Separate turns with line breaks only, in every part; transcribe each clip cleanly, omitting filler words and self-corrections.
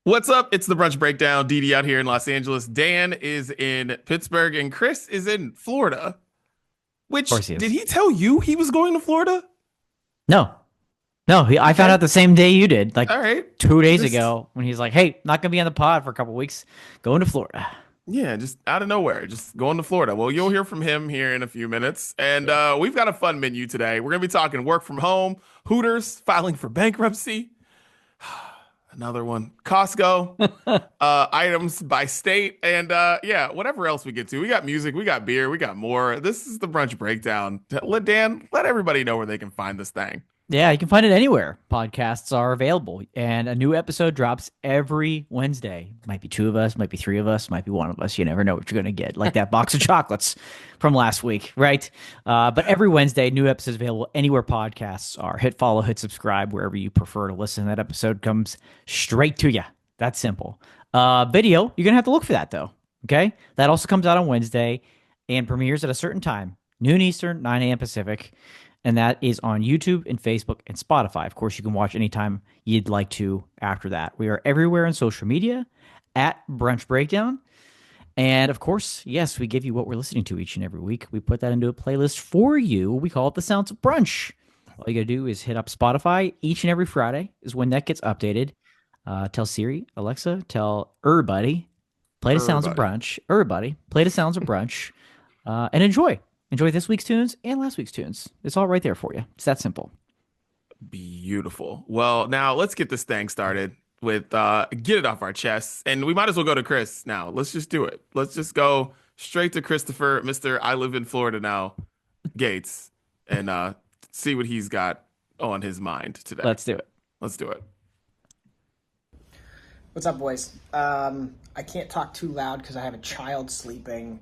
What's up? It's the Brunch Breakdown. Didi out here in Los Angeles. Dan is in Pittsburgh and Chris is in Florida.
Of course
Which,
he
did
is.
he tell you he was going to Florida?
No, no, I found
Okay.
out the same day you did, like
All right.
2 days
Just,
ago, when he's like, "Hey, not gonna be on the pod for a couple weeks, going to Florida."
yeah, just out of nowhere, just going to Florida. Well, you'll hear from him here in a few minutes. And
Yeah.
we've got a fun menu today. We're going to be talking work from home, Hooters, filing for bankruptcy, another one, Costco, items by state, and yeah, whatever else we get to. We got music, we got beer, we got more. This is the Brunch Breakdown. Let everybody know where they can find this thing.
Yeah, you can find it anywhere podcasts are available, and a new episode drops every Wednesday. Might be two of us, might be three of us, might be one of us. You never know what you're gonna get, like that box of chocolates from last week, right? But every Wednesday, new episodes available anywhere podcasts are. Hit follow, hit subscribe wherever you prefer to listen. That episode comes straight to you. That's simple. Video, you're gonna have to look for that though. Okay, that also comes out on Wednesday and premieres at a certain time, noon Eastern, 9 a.m. Pacific, and that is on YouTube and Facebook and Spotify. Of course, you can watch anytime you'd like to after that. We are everywhere on social media at Brunch Breakdown. And of course, yes, we give you what we're listening to each and every week. We put that into a playlist for you. We call it the Sounds of Brunch. All you got to do is hit up Spotify each and every Friday, is when that gets updated. Tell Siri, Alexa, tell everybody, play the Sounds of
Everybody.
Brunch. Everybody, play the Sounds of Brunch, and enjoy. Enjoy this week's tunes and last week's tunes. It's all right there for you. It's that simple.
Beautiful. Well, now let's get this thing started with get it off our chests. And we might as well go to Chris now. Let's just do it. Let's just go straight to Christopher, Mr. I live in Florida now, Gates, and see what he's got on his mind today.
Let's do it.
Let's do it.
What's up, boys? I can't talk too loud because I have a child sleeping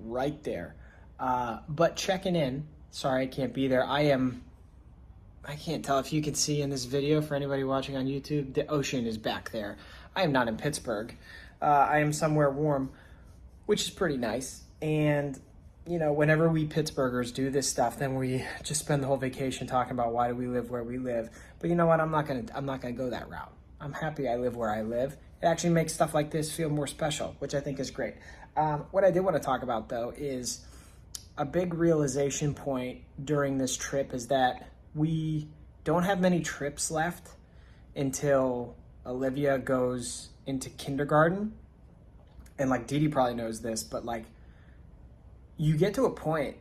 right there. But checking in. Sorry I can't be there. I can't tell if you can see in this video for anybody watching on YouTube, the ocean is back there. I am not in Pittsburgh. I am somewhere warm, which is pretty nice. And, you know, whenever we Pittsburghers do this stuff, then we just spend the whole vacation talking about why do we live where we live. But you know what? I'm not gonna go that route. I'm happy I live where I live. It actually makes stuff like this feel more special, which I think is great. What I did want to talk about, though, is a big realization point during this trip is that we don't have many trips left until Olivia goes into kindergarten. And like Didi probably knows this, but like you get to a point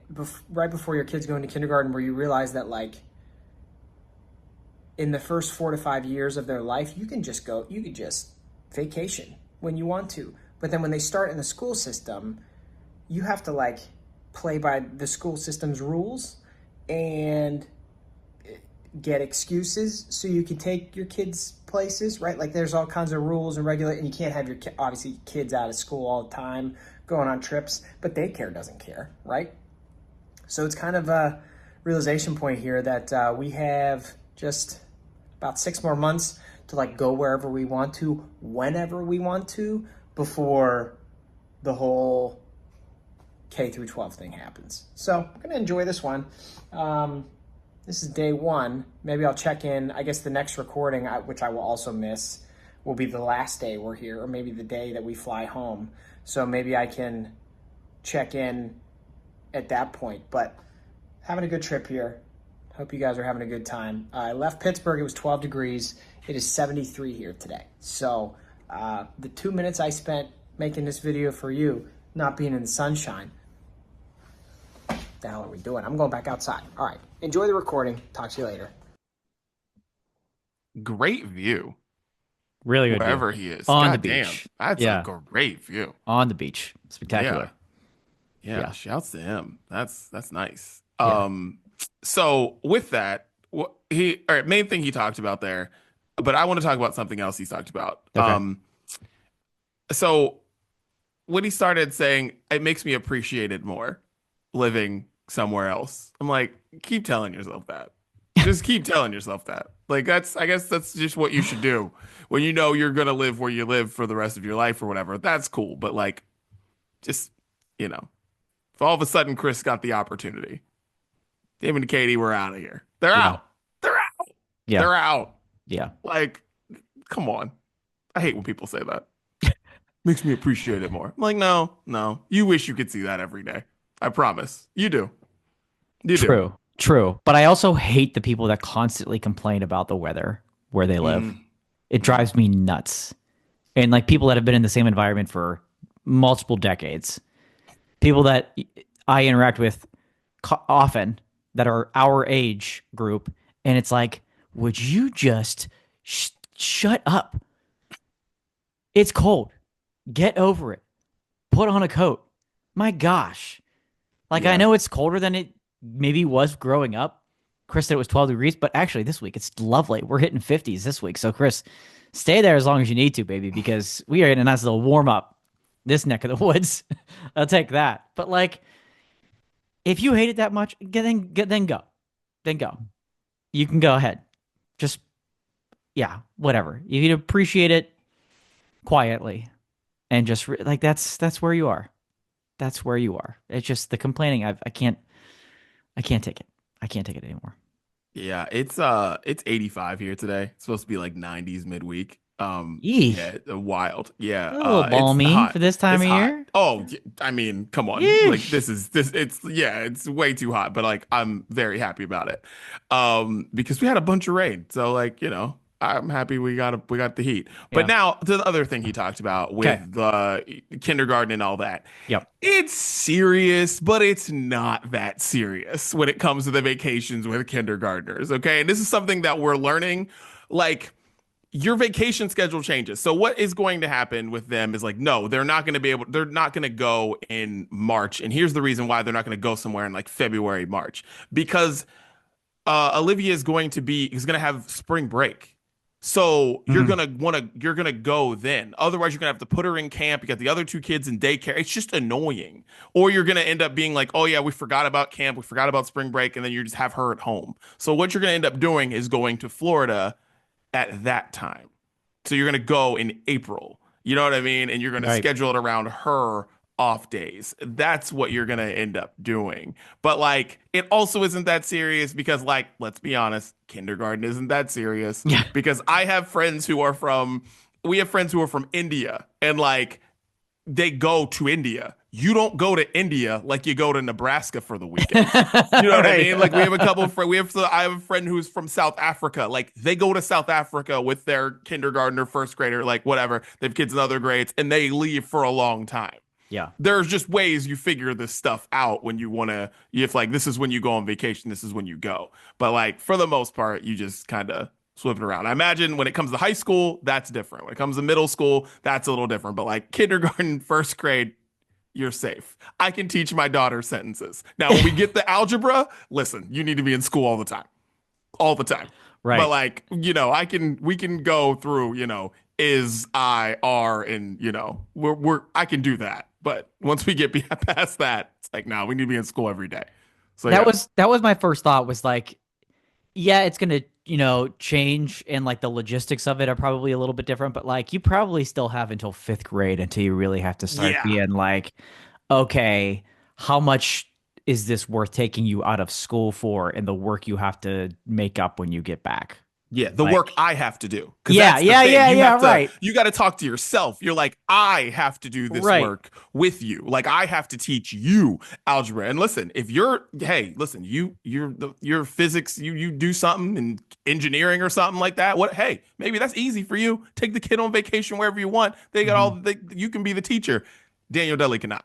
right before your kids go into kindergarten where you realize that like in the first 4 to 5 years of their life, you can just vacation when you want to. But then when they start in the school system, you have to like play by the school system's rules and get excuses so you can take your kids places, right? Like there's all kinds of rules and and you can't have your obviously kids out of school all the time going on trips, but daycare doesn't care, right? So it's kind of a realization point here that we have just about 6 more months to like go wherever we want to, whenever we want to, before the whole K through 12 thing happens. So I'm gonna enjoy this one. This is day one. Maybe I'll check in. I guess the next recording, which I will also miss, will be the last day we're here, or maybe the day that we fly home. So maybe I can check in at that point. But having a good trip here. Hope you guys are having a good time. I left Pittsburgh. It was 12 degrees. It is 73 here today. So the 2 minutes I spent making this video for you, not being in the sunshine, the hell are we doing? I'm going back outside. All right. Enjoy the recording. Talk to you later.
Great view
Really good view.
wherever he is.
On the
God damn,
beach.
that's a
Yeah.
great view.
On the beach.
Yeah,
Spectacular.
yeah.
Yeah.
Shouts to him. That's nice.
Yeah.
So with that, all right, main thing he talked about there, but I want to talk about something else he's talked about.
Okay.
So when he started saying it makes me appreciate it more living somewhere else, I'm like, keep telling yourself that. Just keep telling yourself that. Like I guess that's just what you should do when you know you're gonna live where you live for the rest of your life or whatever. That's cool, but like, just you know, if all of a sudden Chris got the opportunity, David and Katie were out of here. They're
Yeah.
out. They're out.
Yeah.
They're out.
Yeah.
Like, come on. I hate when people say that. Makes me appreciate it more. I'm like, no, no. You wish you could see that every day. I promise. You do. You do.
True, true. But I also hate the people that constantly complain about the weather where they live.
Mm,
It
mm.
drives me nuts. And like people that have been in the same environment for multiple decades, people that I interact with often that are our age group, and it's like, would you just shut up? It's cold. Get over it. Put on a coat. My gosh. Like I
Yeah.
know it's colder than it maybe was growing up. Chris said it was 12 degrees, but actually this week it's lovely. We're hitting 50s this week. So Chris, stay there as long as you need to, baby, because we are in a nice little warm up this neck of the woods. I'll take that. But like, if you hate it that much, then go, then go. You can go ahead. Just yeah, whatever. You can appreciate it quietly, and just like that's where you are. That's where you are. It's just the complaining. I can't take it. I can't take it anymore.
Yeah, it's 85 here today. It's supposed to be like 90s midweek.
Eee,
Yeah, wild. Yeah,
a little
it's
balmy for
hot.
this time
It's
of
hot.
year.
Oh, I mean, come on. Like
Yeesh.
this it's yeah, it's way too hot, but like I'm very happy about it. Because we had a bunch of rain. So like, I'm happy we got the heat. But
Yeah.
now to the other thing he talked about
Okay.
with the kindergarten and all that.
Yep.
It's serious, but it's not that serious when it comes to the vacations with kindergartners. Okay. And this is something that we're learning. Like, your vacation schedule changes. So, what is going to happen with them is like, no, they're not going to go in March. And here's the reason why they're not going to go somewhere in like February, March, because Olivia is going to have spring break. So
Mhm.
you're gonna go then. Otherwise, you're gonna have to put her in camp. You got the other two kids in daycare. It's just annoying. Or you're gonna end up being like, oh yeah, we forgot about camp, we forgot about spring break, and then you just have her at home. So what you're gonna end up doing is going to Florida at that time. So you're going to go in April. You know what I mean? And you're going to
Right.
schedule it around her off days. That's what you're going to end up doing. But like, it also isn't that serious because, like, let's be honest, kindergarten isn't that serious
Yeah.
because we have friends who are from India and like, they go to India. You don't go to India like you go to Nebraska for the weekend. You know what I
Right.
mean? Like we have a couple of friends. I have a friend who's from South Africa. Like they go to South Africa with their kindergartner, first grader, like whatever. They have kids in other grades, and they leave for a long time.
Yeah.
There's just ways you figure this stuff out when you want to. If like this is when you go on vacation, this is when you go. But like for the most part, you just kind of swip it around. I imagine when it comes to high school, that's different. When it comes to middle school, that's a little different. But like kindergarten, first grade, you're safe. I can teach my daughter sentences. Now, when we get the algebra, listen, you need to be in school all the time, all the time. But
Right.
like, we can go through, is, I, are, and I can do that. But once we get past that, it's like, nah, we need to be in school every day. So
That
yeah,
was my first thought was like, yeah, it's gonna, change and like the logistics of it are probably a little bit different, but like you probably still have until fifth grade until you really have to start
yeah.
being like, okay, how much is this worth taking you out of school for and the work you have to make up when you get back?
Yeah, the
Like,
work I have to do. Because
yeah,
that's the
yeah,
thing.
yeah, yeah, right.
You got to talk to yourself. You're like, I have to do this
Right.
work with you. Like, I have to teach you algebra. And listen, hey, listen, you're physics, you do something in engineering or something like that. Hey, maybe that's easy for you. Take the kid on vacation wherever you want.
Mhm.
You can be the teacher. Daniel Dudley cannot.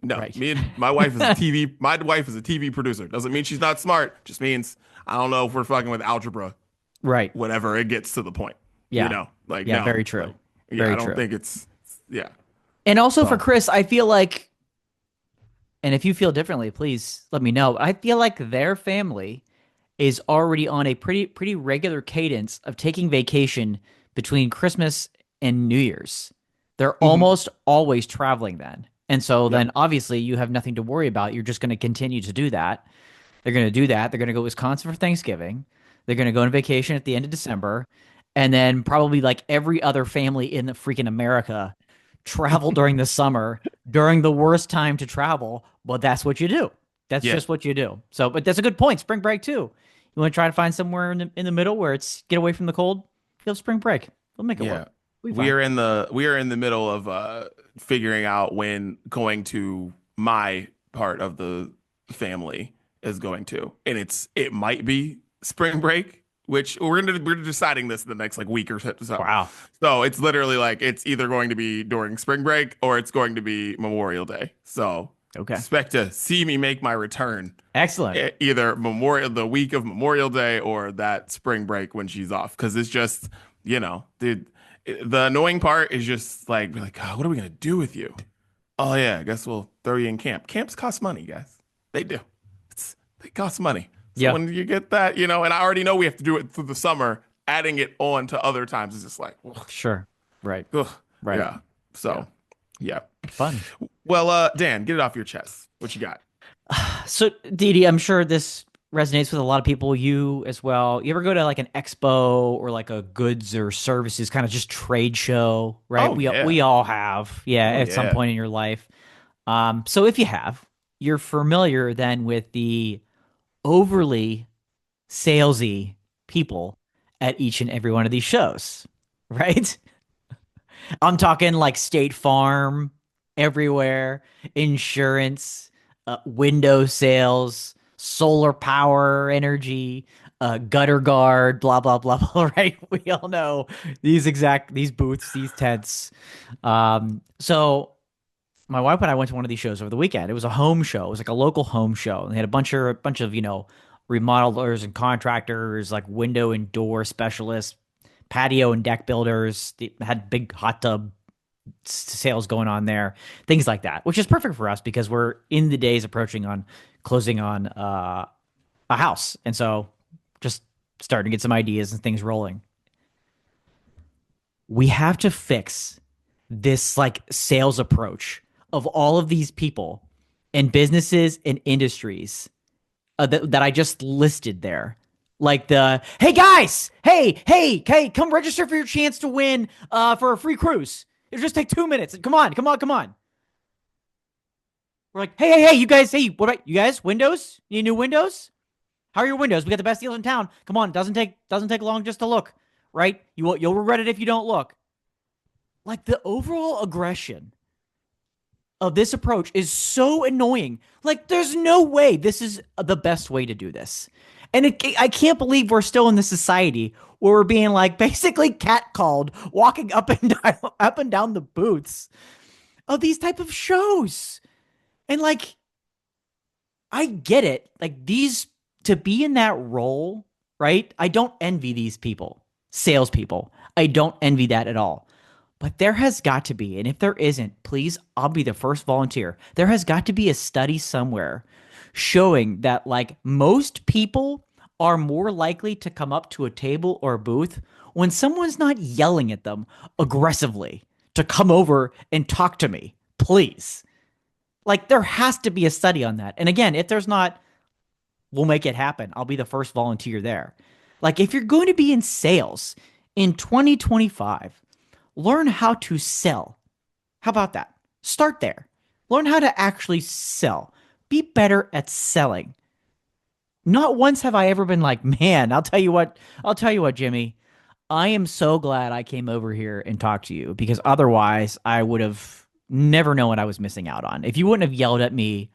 No,
Right.
my wife is my wife is a TV producer. Doesn't mean she's not smart. Just means I don't know if we're fucking with algebra
Right.
whenever it gets to the point.
Yeah.
Like
Yeah,
no,
very true.
like yeah, I
Very
don't
true.
think it's yeah.
And also for
So
Chris, I feel like, and if you feel differently, please let me know. I feel like their family is already on a pretty regular cadence of taking vacation between Christmas and New Year's. They're
mhm.
almost always traveling then. And so
Yep.
then obviously you have nothing to worry about. You're just going to continue to do that. They're going to do that. They're going to go to Wisconsin for Thanksgiving. They're going to go on vacation at the end of December. And then probably like every other family in the freaking America travel during the summer during the worst time to travel. Well, that's what you do. That's
Yeah.
just what you do. So, but that's a good point. Spring break too. You want to try to find somewhere in the middle where it's get away from the cold? You have spring break. We'll make it
Yeah.
work. We fine.
we are in the middle of figuring out when going to my part of the family is going to. And it might be spring break, which we're deciding this in the next like week or so.
Wow.
So it's literally like it's either going to be during spring break or it's going to be Memorial Day. So
Okay.
expect to see me make my return
Excellent.
either the week of Memorial Day or that spring break when she's off. Because it's just, dude, the annoying part is just like, be like, God, what are we gonna do with you? Oh yeah, I guess we'll throw you in camp. Camps cost money, guys. They do. They cost money. So
Yeah.
when you get that, and I already know we have to do it through the summer, adding it on to other times is just like, ugh,
Sure. Right.
ugh.
Right.
Yeah.
Yeah.
So, yeah.
Fun.
Well, Dan, get it off your chest. What you got?
So, Didi, I'm sure this resonates with a lot of people, you as well. You ever go to like an expo or like a goods or services kind of just trade show, right?
Oh
We
yeah.
all have, yeah,
Oh
at some
yeah.
point in your life. So if you have, you're familiar then with the overly salesy people at each and every one of these shows, right? I'm talking like State Farm everywhere, insurance, window sales, solar power energy, gutter guard, blah blah blah blah. Right? We all know these booths, these tents. So my wife and I went to one of these shows over the weekend. It was a home show. It was like a local home show. And they had a bunch of remodelers and contractors, like window and door specialists, patio and deck builders. They had big hot tub sales going on there, things like that, which is perfect for us because we're in the days approaching on closing on a house, and so just starting to get some ideas and things rolling. We have to fix this like sales approach of all of these people and businesses and industries that I just listed there. Like the hey guys, hey, come register for your chance to win for a free cruise. It'll just take 2 minutes. Come on, come on, come on. We're like, hey, you guys, hey, what about you guys? Windows? Need new windows? How are your windows? We got the best deals in town. Come on, doesn't take long just to look, right? You'll regret it if you don't look. Like the overall aggression of this approach is so annoying. Like, there's no way this is the best way to do this. And I can't believe we're still in this society where we're being like basically catcalled, walking up and down the booths of these type of shows. And like, I get it. Like these to be in that role, right? I don't envy these people, salespeople. I don't envy that at all. But there has got to be, and if there isn't, please, I'll be the first volunteer. There has got to be a study somewhere showing that, like, most people are more likely to come up to a table or a booth when someone's not yelling at them aggressively to come over and talk to me, please. Like, there has to be a study on that. And again, if there's not, we'll make it happen. I'll be the first volunteer there. Like, if you're going to be in sales in 2025, learn how to sell. How about that? Start there. Learn how to actually sell. Be better at selling. Not once have I ever been like, man, I'll tell you what, Jimmy, I am so glad I came over here and talked to you because otherwise I would have never known what I was missing out on. If you wouldn't have yelled at me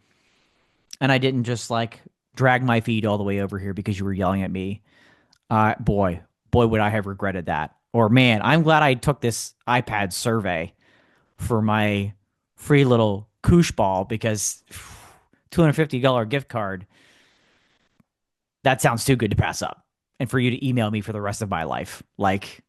and I didn't just like drag my feet all the way over here because you were yelling at me, boy, would I have regretted that. Or man, I'm glad I took this iPad survey for my free little koosh ball because $250 gift card, that sounds too good to pass up. And for you to email me for the rest of my life. Like,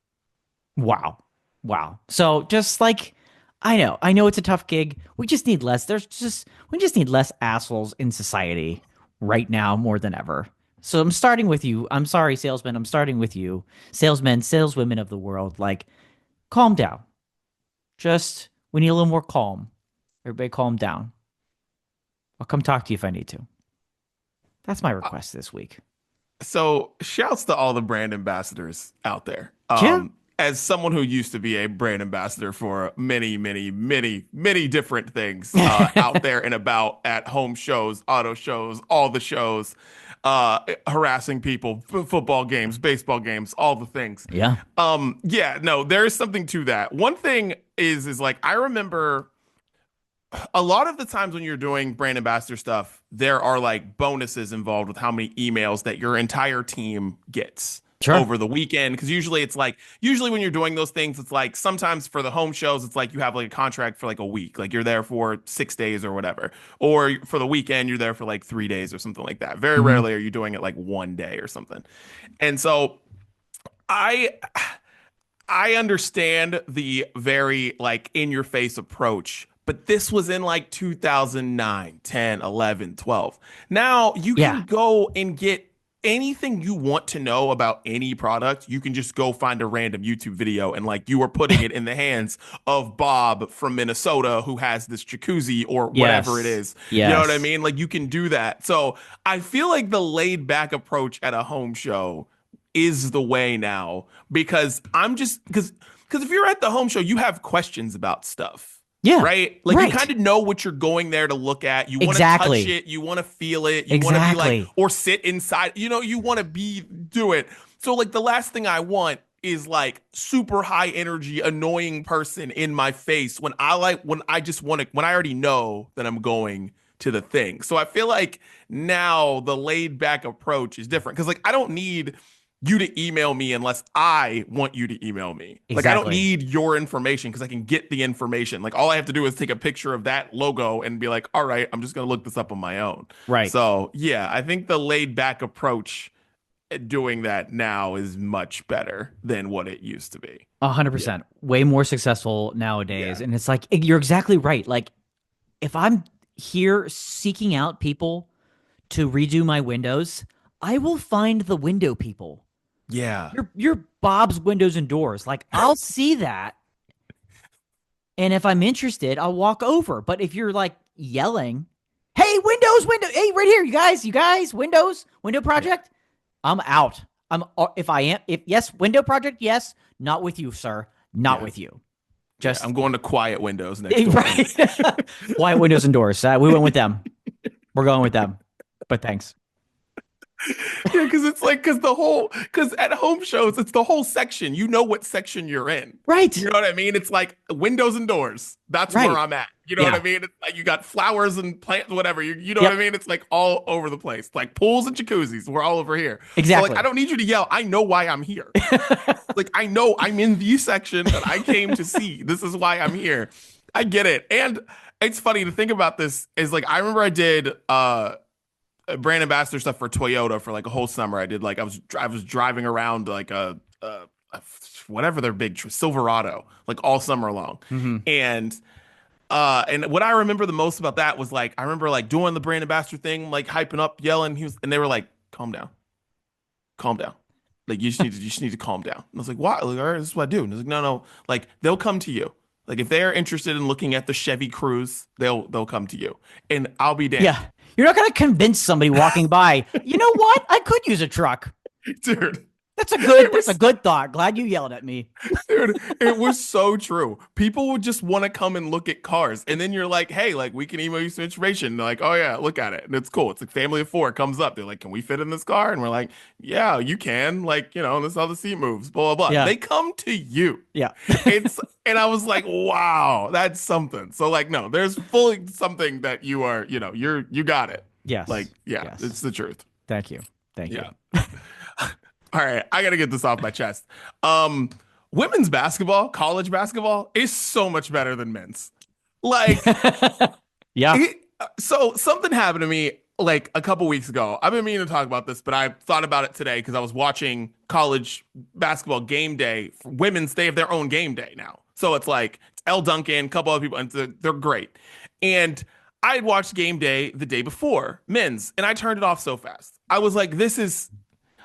wow. Wow. So just like, I know it's a tough gig. We just need less. We just need less assholes in society right now more than ever. So I'm starting with you. I'm sorry, salesman. I'm starting with you. Salesmen, saleswomen of the world, like, calm down. Just, we need a little more calm. Everybody calm down. I'll come talk to you if I need to. That's my request this week.
So shouts to all the brand ambassadors out there.
Yeah.
As someone who used to be a brand ambassador for many, many, many, many different things out there and about at home shows, auto shows, all the shows, harassing people, football games, baseball games, all the things.
Yeah.
Yeah, no, there is something to that. One thing is like I remember a lot of the times when you're doing brand ambassador stuff, there are like bonuses involved with how many emails that your entire team gets
Sure.
over the weekend. Because usually when you're doing those things, it's like sometimes for the home shows, it's like you have like a contract for like a week, like you're there for 6 days or whatever. Or for the weekend, you're there for like 3 days or something like that. Very
Hmm.
rarely are you doing it like one day or something. And so I I understand the very like in your face approach, but this was in like 2009, 10, 11, 12. Now you
Yeah.
can go and get anything you want to know about any product. You can just go find a random YouTube video and like you are putting it in the hands of Bob from Minnesota who has this jacuzzi or whatever it
Yes.
is. You know what I
Yes.
mean? Like you can do that. So I feel like the laid back approach at a home show is the way now because I'm just because if you're at the home show, you have questions about stuff.
Yeah.
Right? Like you
Right.
kind of know what you're going there to look at. You want to
Exactly.
touch it, you want to feel it, you want to be like,
Exactly.
or sit inside, you want to do it. So like the last thing I want is like super high energy, annoying person in my face when I just want to when I already know that I'm going to the thing. So I feel like now the laid back approach is different because like I don't need you to email me unless I want you to email me. Like I don't
Exactly.
need your information because I can get the information. Like all I have to do is take a picture of that logo and be like, all right, I'm just gonna look this up on my own.
Right.
So yeah, I think the laid back approach at doing that now is much better than what it used to be. Yeah.
100%. Way more successful nowadays.
Yeah.
And it's like, you're exactly right. Like, if I'm here seeking out people to redo my windows, I will find the window people.
Yeah.
You're Bob's Windows and Doors. Like, I'll see that. And if I'm interested, I'll walk over. But if you're like yelling, hey, Windows, window, hey, right here, you guys, Windows, window
Yeah.
project, I'm out. If yes, window project, yes, not with you, sir. Not
Yeah.
with you.
Yeah.
Just
I'm going to quiet windows next door.
right. Quiet Windows and Doors. We went with them. We're going with them. But thanks.
Yeah, because it's like because at home shows, it's the whole section. You know what section you're in.
Right.
You know what I mean? It's like windows and doors. That's where
Right.
I'm at. You know what
Yeah.
I mean? It's like you got flowers and plants, whatever. You know
Yep.
what I mean? It's like all over the place. Like pools and jacuzzis. We're all over here. So
Exactly.
like I don't need you to yell. I know why I'm here. Like I know I'm in the section that I came to see. This is why I'm here. I get it. And it's funny to think about this is like I remember I did brand ambassador stuff for Toyota for like a whole summer. I did like I was driving around like a whatever their big Silverado like all summer long.
Hmm.
And what I remember the most about that was like I remember like doing the brand ambassador thing, like hyping up, yelling. And they were like, calm down. Calm down. Like you just need to calm down. And I was like, why? Like, all right, this is what I do. And I was like, no. Like they'll come to you. Like if they're interested in looking at the Chevy Cruze, they'll come to you. And I'll be damned.
Yeah. You're not going to convince somebody walking by, you know what? I could use a truck.
Dude.
That's a
was-
good thought. Glad you yelled at me.
Dude, it was so true. People would just want to come and look at cars. And then you're like, hey, like we can email you some information. And they're like, oh yeah, look at it. And it's cool. It's like family of four comes up. They're like, can we fit in this car? And we're like, yeah, you can. Like, this is how the seat moves, blah, blah, blah.
Yeah.
They come to you.
Yeah.
And I was like, wow, that's something. So like, no, there's fully something that you are, you got it.
Yes.
Like, yeah,
Yes.
it's the truth.
Thank you. Thank you.
Yeah. All right, I gotta get this off my chest. Women's basketball, college basketball, is so much better than men's. Like,
Yeah.
so something happened to me like a couple weeks ago. I've been meaning to talk about this, but I thought about it today because I was watching college basketball game day. Women's, they have their own game day now. So it's like it's Elle Duncan, a couple other people, and they're great. And I had watched game day the day before, men's, and I turned it off so fast. I was like,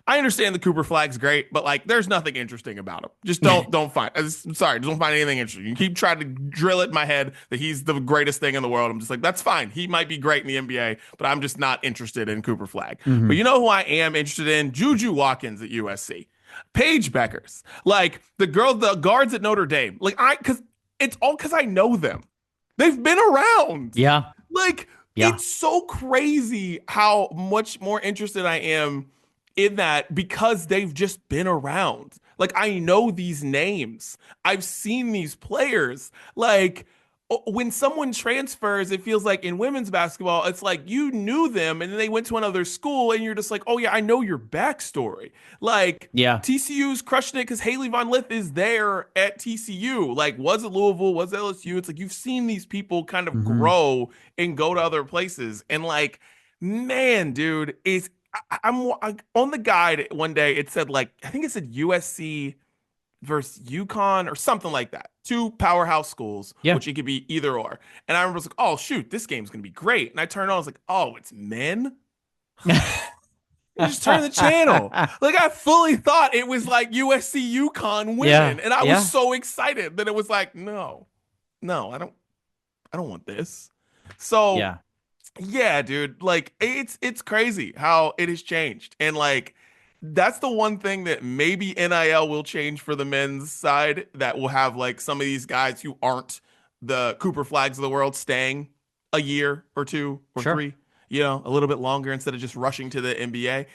I understand the Cooper flag's great, but like, there's nothing interesting about him. Just don't find. I'm sorry, just don't find anything interesting. You keep trying to drill it in my head that he's the greatest thing in the world. I'm just like, that's fine. He might be great in the NBA, but I'm just not interested in Cooper flag.
Mhm.
But you know who I am interested in? Juju Watkins at USC, Paige Beckers, like the guards at Notre Dame. Like because it's all because I know them. They've been around.
Yeah.
Like
Yeah.
It's so crazy how much more interested I am in that because they've just been around. Like I know these names. I've seen these players. Like when someone transfers, it feels like in women's basketball, it's like you knew them and then they went to another school and you're just like, oh yeah, I know your backstory. Like
Yeah.
TCU's crushing it because Haley Von Lith is there at TCU. Like, was it Louisville? Was it LSU? It's like you've seen these people kind of
Hmm.
grow and go to other places. And like, man, dude, I'm on the guide one day. It said like I think it said USC versus UConn or something like that. Two powerhouse schools,
Yeah.
which it could be either or. And I remember I was like, oh shoot, this game's gonna be great. And I turned on, I was like, oh, it's men. You just turn the channel. Like I fully thought it was like USC UConn
Yeah.
women, and I was
Yeah.
so excited that it was like, no, no, I don't want this. So
Yeah.
yeah, dude, like it's crazy how it has changed. And like that's the one thing that maybe NIL will change for the men's side that will have like some of these guys who aren't the Cooper Flags of the world staying a year or two or
Sure.
three, you know, a little bit longer instead of just rushing to the NBA.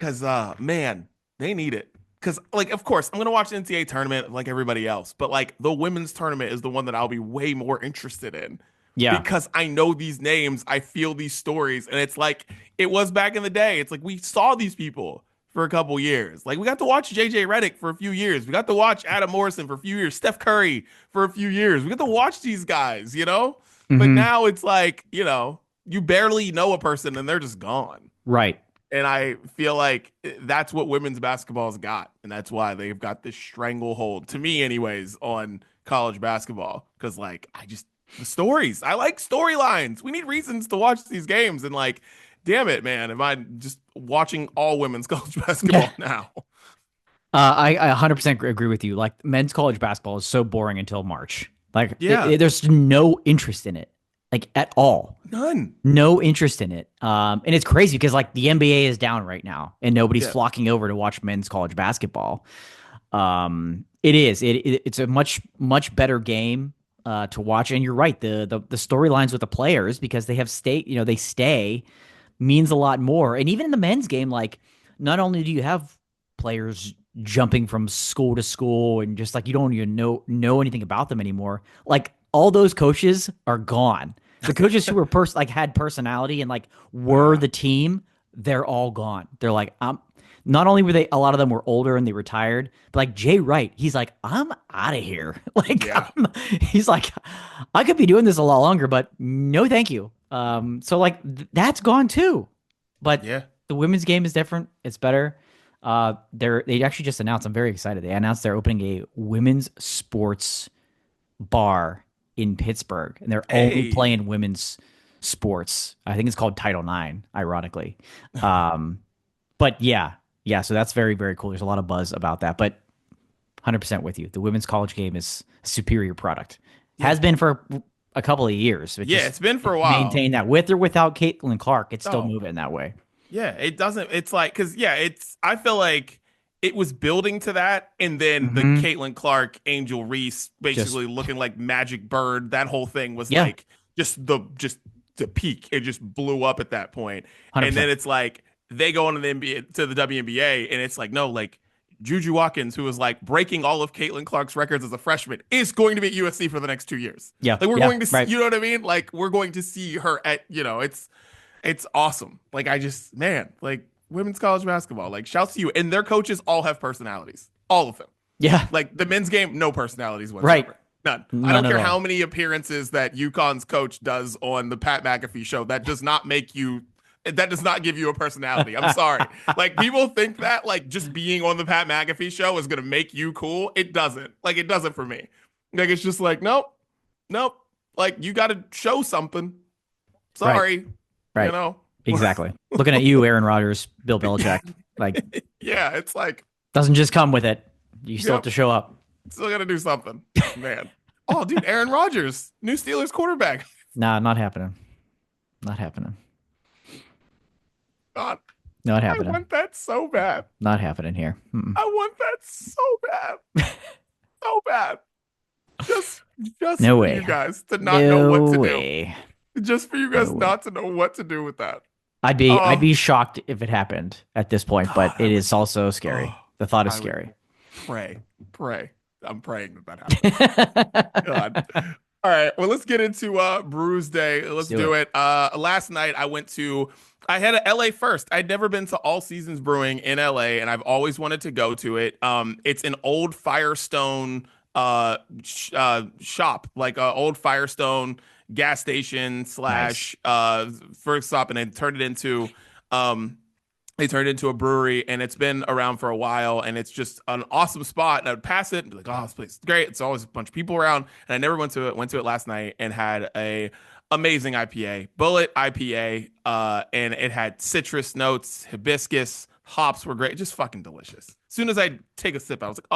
Cause man, they need it. Cause like of course I'm gonna watch the NCAA tournament like everybody else, but like the women's tournament is the one that I'll be way more interested in
Yeah.
because I know these names, I feel these stories, and it's like it was back in the day. It's like we saw these people for a couple years. Like we got to watch JJ Redick for a few years. We got to watch Adam Morrison for a few years, Steph Curry for a few years. We got to watch these guys, you know? But
Hmm.
now it's like, you know, you barely know a person and they're just gone.
Right.
And I feel like that's what women's basketball's got. And that's why they've got this stranglehold, to me, anyways, on college basketball. Because, like, the stories, I like storylines. We need reasons to watch these games. And, like, damn it, man, am I just watching all women's college basketball now?
I 100% agree with you. Like men's college basketball is so boring until March. Like
Yeah,
there's no interest in it, like at all.
none.
No interest in it. And it's crazy because like the NBA is down right now and nobody's
Yeah,
flocking over to watch men's college basketball. It is. It's a much better game to watch. And you're right. The storylines with the players because they have they stay means a lot more. And even in the men's game, like not only do you have players jumping from school to school and just like you don't even know anything about them anymore, like all those coaches are gone. The coaches who were like had personality and like were
yeah,
the team, they're all gone. They're like, not only were they a lot of them were older and they retired, but like Jay Wright, he's like, I'm out of here. Like
yeah,
he's like, I could be doing this a lot longer, but no, thank you. So like that's gone too. But
yeah.
the women's game is different. It's better. They actually just announced. I'm very excited. They announced they're opening a women's sports bar in Pittsburgh, and they're only
Hey,
playing women's sports. I think it's called Title IX, ironically. Um, but yeah. So that's very very cool. There's a lot of buzz about that, but 100% with you. The women's college game is a superior product.
yeah,
Has been for a couple of years. It
yeah.
just
It's been for
it's
a while.
maintained that with or without Caitlin Clark, it's still
Oh,
moving that way.
yeah, it doesn't. It's like because yeah, I feel like it was building to that, and then the
Hmm.
Caitlin Clark, Angel Reese,
Just
basically looking like Magic Bird. That whole thing was
yeah,
like just the peak. It just blew up at that point, and then
100%.
it's like they go into the NBA to the WNBA, and it's like no, like Juju Watkins, who was like breaking all of Caitlin Clark's records as a freshman, is going to be at USC for the next 2 years.
Yeah,
Like we're
yeah,
going to, see,
right.
you know what I mean? Like we're going to see her at, you know, it's awesome. Like I just, man, like women's college basketball, like shouts to you. And their coaches all have personalities, all of them.
Yeah,
Like the men's game, no personalities
right.
whatsoever. None. I don't
None at
care
all.
how many appearances that UConn's coach does on the Pat McAfee show. That does not make you. That does not give you a personality. I'm sorry. Like people think that like just being on the Pat McAfee show is gonna make you cool. It doesn't. Like it doesn't for me. Like it's just like nope, nope. Like you got to show something.
Right,
Sorry, you
right.
know.
Exactly. Looking at you, Aaron Rodgers, Bill Belichick, like
Yeah, it's like
doesn't just come with it. You still have
yep,
to show up.
still got to do something, man. Oh, dude, Aaron Rodgers, new Steelers quarterback.
Nah, not happening. Not happening.
God,
Not
I
happening.
want that so bad.
Not happening here. Mm-mm.
I want that so bad, so bad. Just
No
for you
way.
guys to not know what
No
to do.
way.
Just for you
No
guys
way.
not to know what to do with that.
I'd
Oh
be shocked if it happened at this point, but
God, I
it
would.
is also
Oh,
scary. The thought is
I would
scary.
pray. I'm praying that that happens. God. All right. Well, let's get into Brews Day.
Let's
Let's
do
do
it.
it. Last night I had a LA first. I'd never been to All Seasons Brewing in LA, and I've always wanted to go to it. It's an old Firestone shop, like a old Firestone gas station
Nice.
slash first stop, and um they turned it into a brewery, and it's been around for a while, and it's just an awesome spot. And I would pass it and be like, oh, this place is great. It's always a bunch of people around. And I never went to it. Went to it last night and had a amazing IPA, Bullet IPA. And it had citrus notes, hibiscus, hops were great, just fucking delicious. As soon as I take a sip, I was like,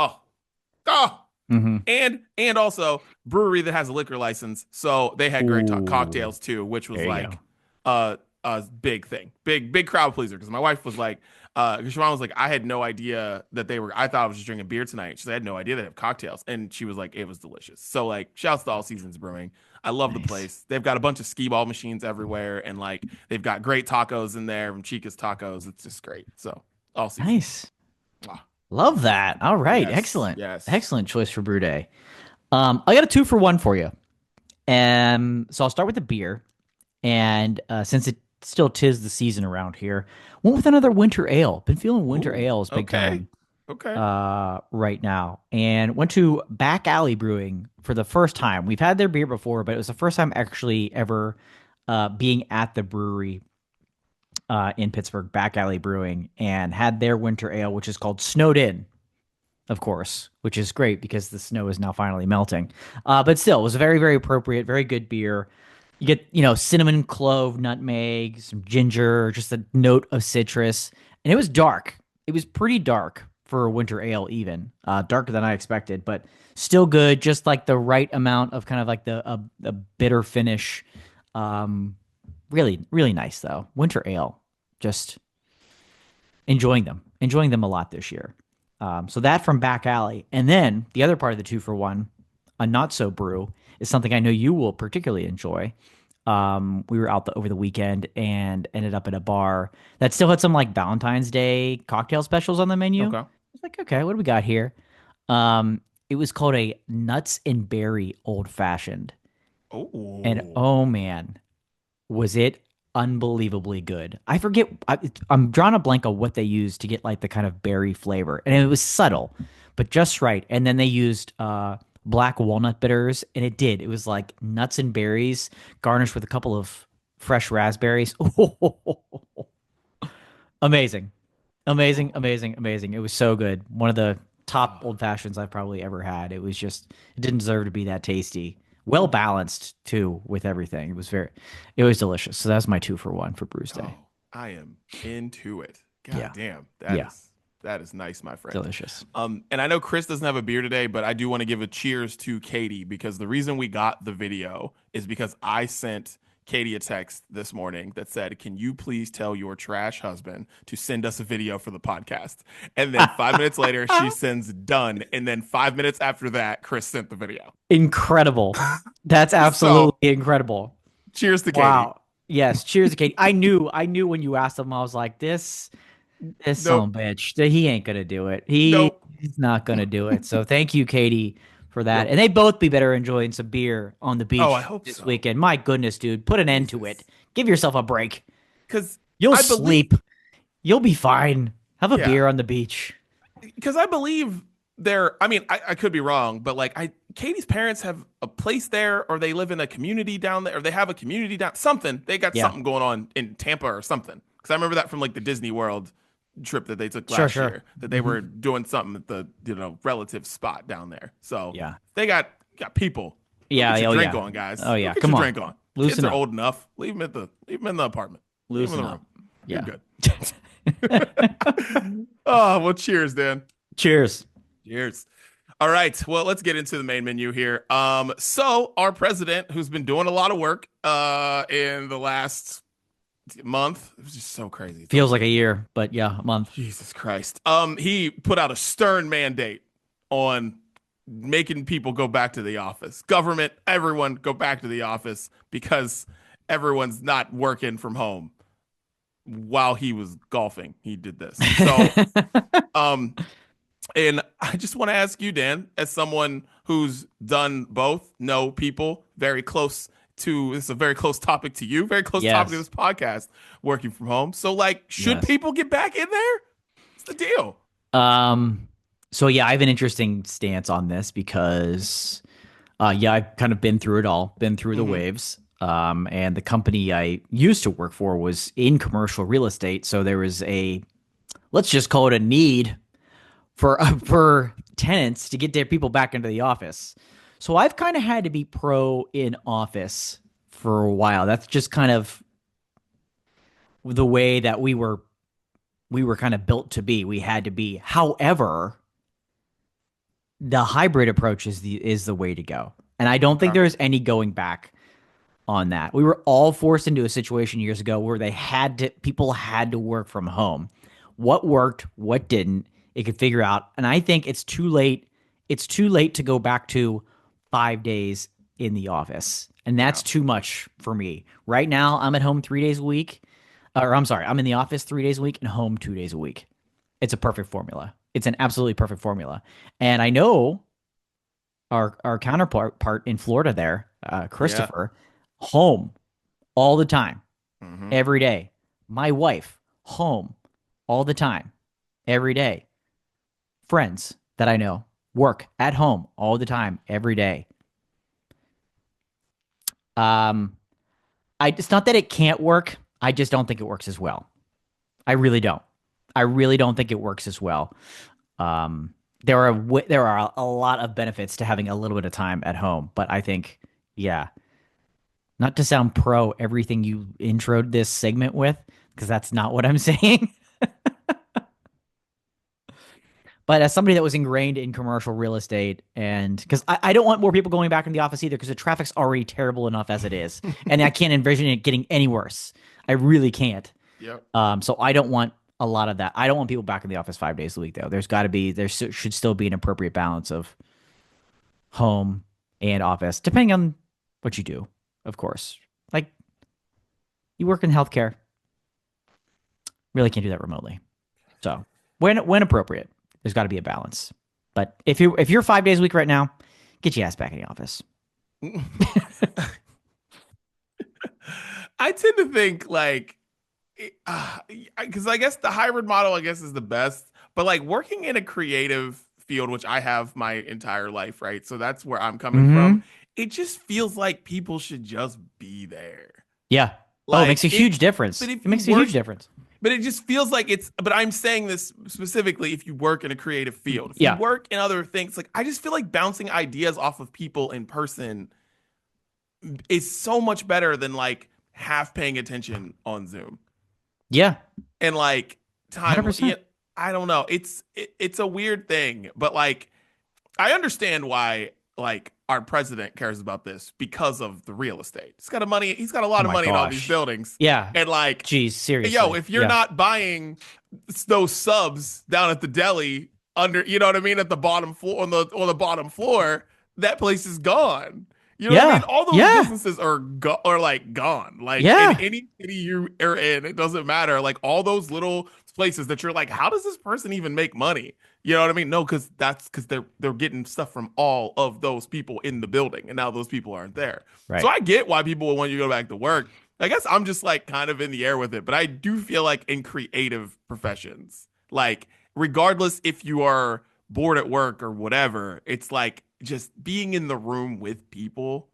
oh.
Hmm.
And also brewery that has a liquor license, so they had great
Ooh,
cocktails too, which was
there you
like
go.
a big thing, big crowd pleaser. Because my wife was like, because mom was like, I had no idea that they were. I thought I was just drinking beer tonight. She said, I had no idea they have cocktails, and she was like, it was delicious. So like, shouts to All Seasons Brewing. I love the
Nice.
place. They've got a bunch of skee ball machines everywhere, and like they've got great tacos in there from Chica's Tacos. It's just great. So All Seasons.
Nice.
Mwah.
Love that. All right.
Yes,
Excellent.
yes.
Excellent choice for brew day. I got a two for one for you. So I'll start with the beer. And since it still tis the season around here, went with another winter ale. Been feeling winter
Ooh,
ales big
okay.
time
Okay.
right now. And went to Back Alley Brewing for the first time. We've had their beer before, but it was the first time actually ever being at the brewery in Pittsburgh, Back Alley Brewing, and had their winter ale, which is called Snowed In, of course, which is great because the snow is now finally melting. But still, it was a very, very appropriate, very good beer. You get, cinnamon, clove, nutmeg, some ginger, just a note of citrus. And it was dark. It was pretty dark for a winter ale, even darker than I expected, but still good. Just like the right amount of kind of like the bitter finish. Really, really nice though. Winter ale, just enjoying them a lot this year. So that from Back Alley, and then the other part of the two for one, a not so brew, is something I know you will particularly enjoy. We were out over the weekend and ended up at a bar that still had some like Valentine's Day cocktail specials on the menu. I
Okay.
was like, okay, what do we got here? It was called a nuts and berry old fashioned, and
Oh.
oh man, was it unbelievably good. I forget, I'm drawing a blank on what they used to get like the kind of berry flavor, and it was subtle, but just right. And then they used black walnut bitters, and it was like nuts and berries garnished with a couple of fresh raspberries. Amazing, amazing,
Oh.
amazing, amazing. It was so good. One of the top
Oh.
old fashions I've probably ever had. It didn't deserve to be that tasty. Well balanced too with everything. It was delicious. So that's my two for one for Bruce
Oh.
Day.
I am into it. God
Yeah,
damn.
yeah,
That is nice, my friend.
delicious.
And I know Chris doesn't have a beer today, but I do want to give a cheers to Katie because the reason we got the video is because I sent Katie a text this morning that said, "Can you please tell your trash husband to send us a video for the podcast?" And then 5 minutes later, she sends done. And then 5 minutes after that, Chris sent the video.
Incredible. That's
So
absolutely incredible.
cheers to Katie.
Wow. Yes. Cheers to Katie. I knew when you asked him, I was like, this son
Nope.
of a bitch, he ain't gonna do it.
Nope.
He's not gonna do it. So thank you, Katie, for that.
Yep.
And they both be better enjoying some beer on the
Oh, I
beach
hope
this
so.
weekend. My goodness, dude, put an end to it.
Jesus.
Give yourself a break.
Because
You'll
I believe,
sleep. You'll be fine. Have a
yeah.
beer on the beach.
Because I believe I mean, I could be wrong, but like Katie's parents have a place there, or they live in a community down there, or they have a community down something. They got
Yeah.
something going on in Tampa or something. Because I remember that from like the Disney World trip that they took
Sure,
last
sure.
year, that they were doing something at the relative spot down there. So
Yeah.
they got people. Go
Yeah.
get your
Oh
drink
yeah.
on, guys.
Oh
Go
yeah.
get
Come
your
on.
drink on. Kids
Loosen
are
up.
old enough. Leave them in the apartment. Leave them in
Loosen
the
up.
room. You're
Yeah.
good. Oh, well, cheers, Dan.
Cheers.
Cheers. All right. Well, let's get into the main menu here. So our president, who's been doing a lot of work in the last month, it was just so crazy. It's
Feels
almost
like a year, but yeah, a month.
Jesus Christ. He put out a stern mandate on making people go back to the office. Government, everyone go back to the office because everyone's not working from home while he was golfing. He did this. So, um, and I just want to ask you, Dan, as someone who's done both, know people very close to, it's a very close topic to you, very close topic to
Yes.
this podcast, working from home. So, like, should
Yes.
people get back in there? What's the deal?
Um, so yeah, I have an interesting stance on this because yeah, I've kind of been through it all, been through the
Hmm.
waves. And the company I used to work for was in commercial real estate, so there was a, let's just call it a need for tenants to get their people back into the office. So I've kind of had to be pro in office for a while. That's just kind of the way that we were kind of built to be. We had to be. However, the hybrid approach is the way to go. And I don't think
Okay.
there's any going back on that. We were all forced into a situation years ago where people had to work from home. What worked, what didn't, it could figure out. And I think it's too late. It's too late to go back to 5 days in the office. And
Yeah.
that's too much for me. Right now, I'm at home 3 days a week. Or I'm sorry, I'm in the office 3 days a week and home 2 days a week. It's a perfect formula. It's an absolutely perfect formula. And I know our counterpart in Florida there,
Yeah.
Christopher, home all the time,
Hmm.
every day. My wife, home all the time, every day. Friends that I know work at home all the time, every day. Um, it's not that it can't work. I just don't think it works as well. I really don't. I really don't think it works as well. Um, there are a lot of benefits to having a little bit of time at home, but I think, yeah, not to sound pro everything you introed this segment with, because that's not what I'm saying. But as somebody that was ingrained in commercial real estate, and because I don't want more people going back in the office either, because the traffic's already terrible enough as it is, and I can't envision it getting any worse. I really can't.
Yep.
So I don't want a lot of that. I don't want people back in the office 5 days a week, though. Should still be an appropriate balance of home and office, depending on what you do, of course. Like, you work in healthcare, really can't do that remotely. So when appropriate, there's got to be a balance. But if you're 5 days a week right now, get your ass back in the office.
I tend to think like, because I guess the hybrid model, I guess, is the best. But like working in a creative field, which I have my entire life, right? So that's where I'm coming from.
Mm-hmm.
It just feels like people should just be there.
Yeah. Oh, it makes
Like
a
if,
huge difference.
but if
It
you
makes a
work,
huge difference.
but it just feels like it's, but I'm saying this specifically if you work in a creative field. If you
Yeah.
work in other things, like I just feel like bouncing ideas off of people in person is so much better than like half paying attention on Zoom.
Yeah.
And like time,
100%.
I don't know. It's a weird thing, but like I understand why like our president cares about this because of the real estate. He's got a
Oh
lot of
my
money in all these
gosh.
buildings.
Yeah.
And like,
Geez,
yo,
seriously.
if you're
Yeah.
not buying those subs down at the deli under, you know what I mean, at the bottom floor on the bottom floor, that place is gone. You know what I mean?
Yeah.
All those
Yeah.
businesses are like gone. Like in
Yeah.
any city you are in, it doesn't matter. Like all those little places that you're like, how does this person even make money? You know what I mean? No, because they're getting stuff from all of those people in the building, and now those people aren't there. So
Right.
I get why people would want you to go back to work. I guess I'm just like kind of in the air with it, but I do feel like in creative professions, like regardless if you are bored at work or whatever, it's like just being in the room with people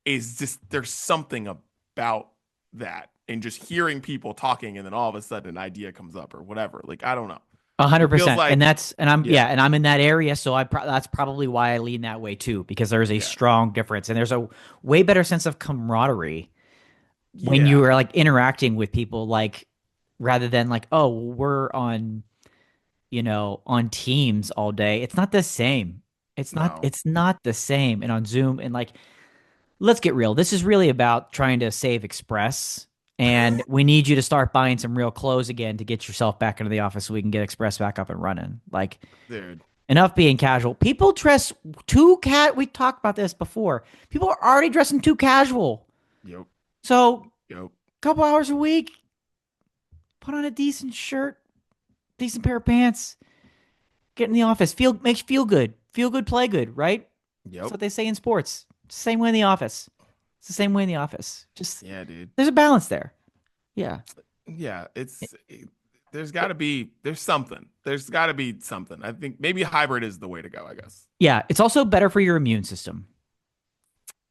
is just there's something about that and just hearing people talking and then all of a sudden an idea comes up or whatever. Like I don't know.
A hundred
It feels
percent, and
like
that's and I'm
yeah,
yeah, and I'm in that area, so that's probably why I lean that way too, because there's a
yeah,
strong difference, and there's a way better sense of camaraderie when
yeah.
you are like interacting with people, like rather than like, oh, we're on Teams all day. It's not the same. It's not.
No.
It's not the same, and on Zoom, and like, let's get real. This is really about trying to save Express. And we need you to start buying some real clothes again to get yourself back into the office so we can get Express back up and running. Like,
Dude.
enough being casual. People dress too cat. We talked about this before. People are already dressing too casual.
Yep.
So, a
Yo,
couple hours a week, put on a decent shirt, decent pair of pants, get in the office. Makes you feel good. Feel good, play good, right? That's
yep.
what they say in sports. It's the same way in the office. It's the same way in the office. Just
Yeah, dude.
there's a balance there. Yeah.
Yeah, there's got to be there's something. There's got to be something. I think maybe hybrid is the way to go, I guess.
Yeah. It's also better for your immune system.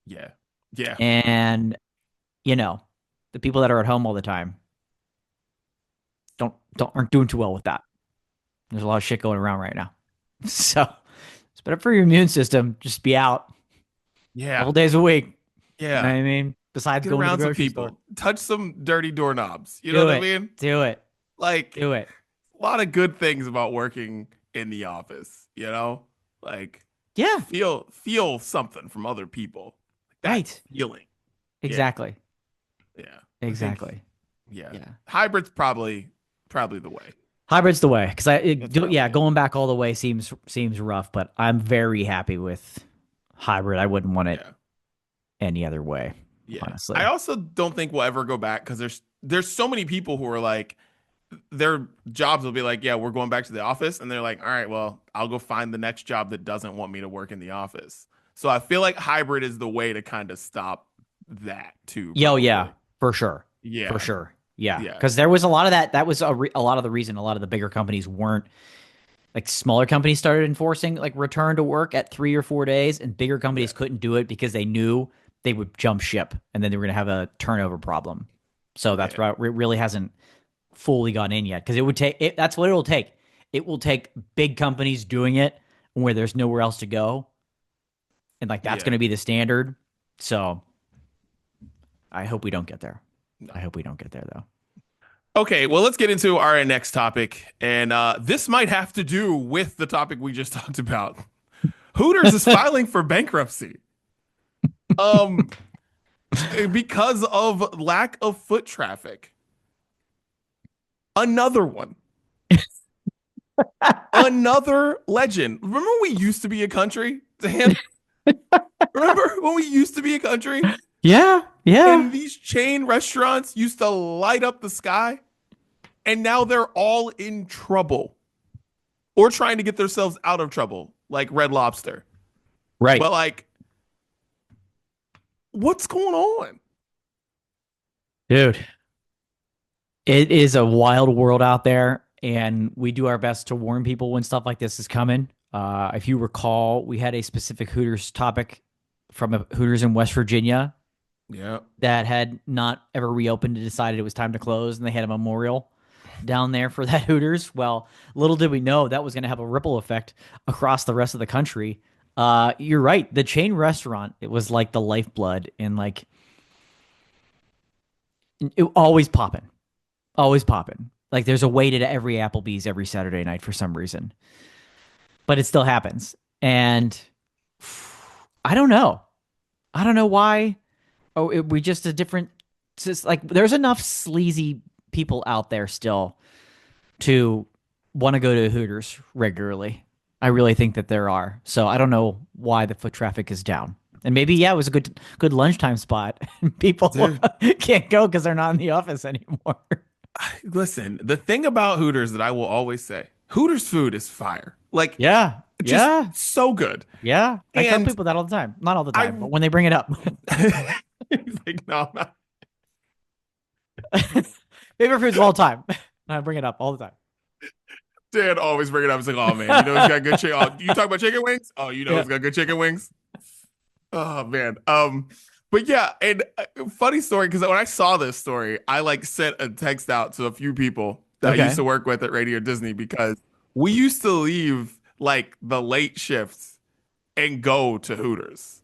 Yeah. Yeah.
And, you know, the people that are at home all the time aren't doing too well with that. There's a lot of shit going around right now. So it's better for your immune system. Just be out a
Yeah.
couple days a week. You know what
Yeah.
I mean? Besides
Get
going to the
around some
grocery store.
people. Touch some dirty doorknobs. You know
Do
what I
it.
mean?
Do it.
Like
Do it.
a lot of good things about working in the office, you know? Like
Yeah.
feel something from other people. That
Right.
feeling. Yeah.
Exactly.
Yeah. I think
Exactly.
yeah.
Yeah.
Hybrid's probably the way.
Hybrid's the way because
That's probably
yeah,
it.
going back all the way seems rough, but I'm very happy with hybrid. I wouldn't want it
Yeah.
any other way,
Yeah. I
honestly.
also don't think we'll ever go back because there's so many people who are like their jobs will be like, yeah, we're going back to the office, and they're like, all right, well, I'll go find the next job that doesn't want me to work in the office. So I feel like hybrid is the way to kind of stop that too,
Yo, yeah,
probably.
for sure, for
Yeah.
sure, yeah.
Yeah.
Because there was a lot of that. That was a lot of the reason a lot of the bigger companies weren't like smaller companies started enforcing like return to work at 3 or 4 days, and bigger
Yeah.
companies couldn't do it because they knew they would jump ship, and then they were going to have a turnover problem. So that's
Yeah.
why it really hasn't fully gone in yet because it would take it. That's what it'll take. It will take big companies doing it where there's nowhere else to go, and like that's going
Yeah.
to be the standard. So I hope we don't get there.
No.
I hope we don't get there though.
Okay, well, let's get into our next topic. And this might have to do with the topic we just talked about. Hooters is filing for bankruptcy. Um, because of lack of foot traffic. Another one. Another legend. Remember when we used to be a country, Dan? Remember when we used to be a country
Yeah,
and
yeah,
these chain restaurants used to light up the sky? And now they're all in trouble or trying to get themselves out of trouble, like Red Lobster.
right,
But like, what's going on?
dude. It is a wild world out there, and we do our best to warn people when stuff like this is coming. If you recall, we had a specific Hooters topic from a Hooters in West Virginia
Yeah.
that had not ever reopened and decided it was time to close, and they had a memorial down there for that Hooters. Well, little did we know that was going to have a ripple effect across the rest of the country. You're right. The chain restaurant, it was like the lifeblood and like it, always popping. Like there's a wait at every Applebee's every Saturday night for some reason, but it still happens. And I don't know. I don't know why. Oh, we just a different. It's just like there's enough sleazy people out there still to want to go to Hooters regularly. I really think that there are. So I don't know why the foot traffic is down. And maybe yeah, it was a good lunchtime spot. People
Dude,
can't go because they're not in the office anymore.
listen, the thing about Hooters that I will always say, Hooters food is fire. Like,
Yeah,
just
yeah,
so good.
yeah. I tell
And
people that all the time. Not all the time,
I,
but when they bring it up.
he's like, no, I'm not.
Favorite foods of all time. I bring it up all the time.
Dan always bring it up. It's like, oh man, you know he's got good chicken. Oh, you talk about chicken wings? Oh, you know
Yeah.
he's got good chicken wings. Oh man. But yeah, and funny story because when I saw this story, I like sent a text out to a few people that I
Okay.
used to work with at Radio Disney because we used to leave like the late shifts and go to Hooters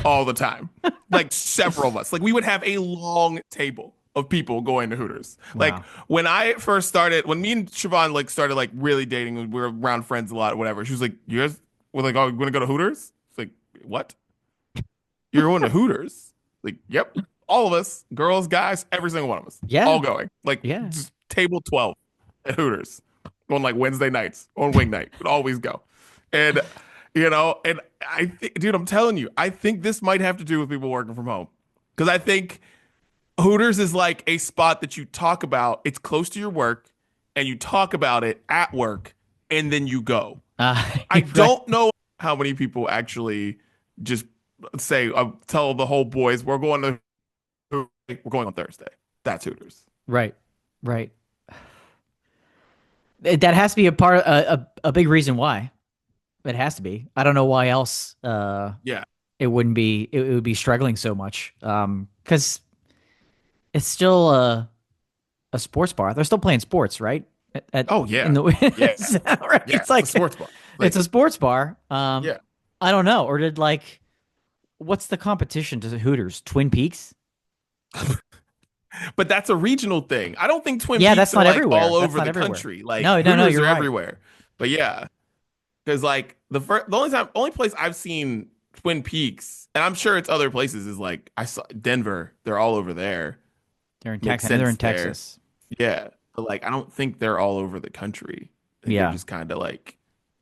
all the time. Like several of us. Like we would have a long table of people going to Hooters. Like
Wow.
when I first started, when me and Siobhan like started like really dating, we were around friends a lot, or whatever. She was like, "You guys were like, oh, you want to go to Hooters?" It's like, what? You're going to Hooters? Like, yep. All of us, girls, guys, every single one of us,
Yeah.
all going. Like,
Yeah.
just table 12 at Hooters on like Wednesday nights on wing night. Would always go. And, and I think, dude, I'm telling you, I think this might have to do with people working from home. Because I think Hooters is like a spot that you talk about. It's close to your work, and you talk about it at work, and then you go. I
Right.
don't know how many people actually just say, tell the whole boys, we're going on Thursday. That's Hooters.
Right. Right. That has to be a part, a big reason why. It has to be. I don't know why else.
Yeah.
It wouldn't be. It would be struggling so much. Because it's still a sports bar. They're still playing sports, right?
Oh
In
yeah.
the
Yeah.
right?
Yeah.
It's
It's a
like
sports bar.
it's
Like,
a sports bar.
yeah.
I don't know. Or did like what's the competition to Hooters? Twin Peaks?
But that's a regional thing. I don't think Twin
Yeah,
Peaks
that's
are
not
like all
everywhere. That's
over
not
the
everywhere.
country. Like
No, no, no.
Hooters
You're
are
right.
everywhere. But yeah, because like the only place I've seen Twin Peaks, and I'm sure it's other places, is like I saw Denver. They're all over there.
They're in
Makes
Texas. They're
sense
in
there.
Texas.
Yeah, but like I don't think they're all over the country. I think they're
Yeah,
just kind of like,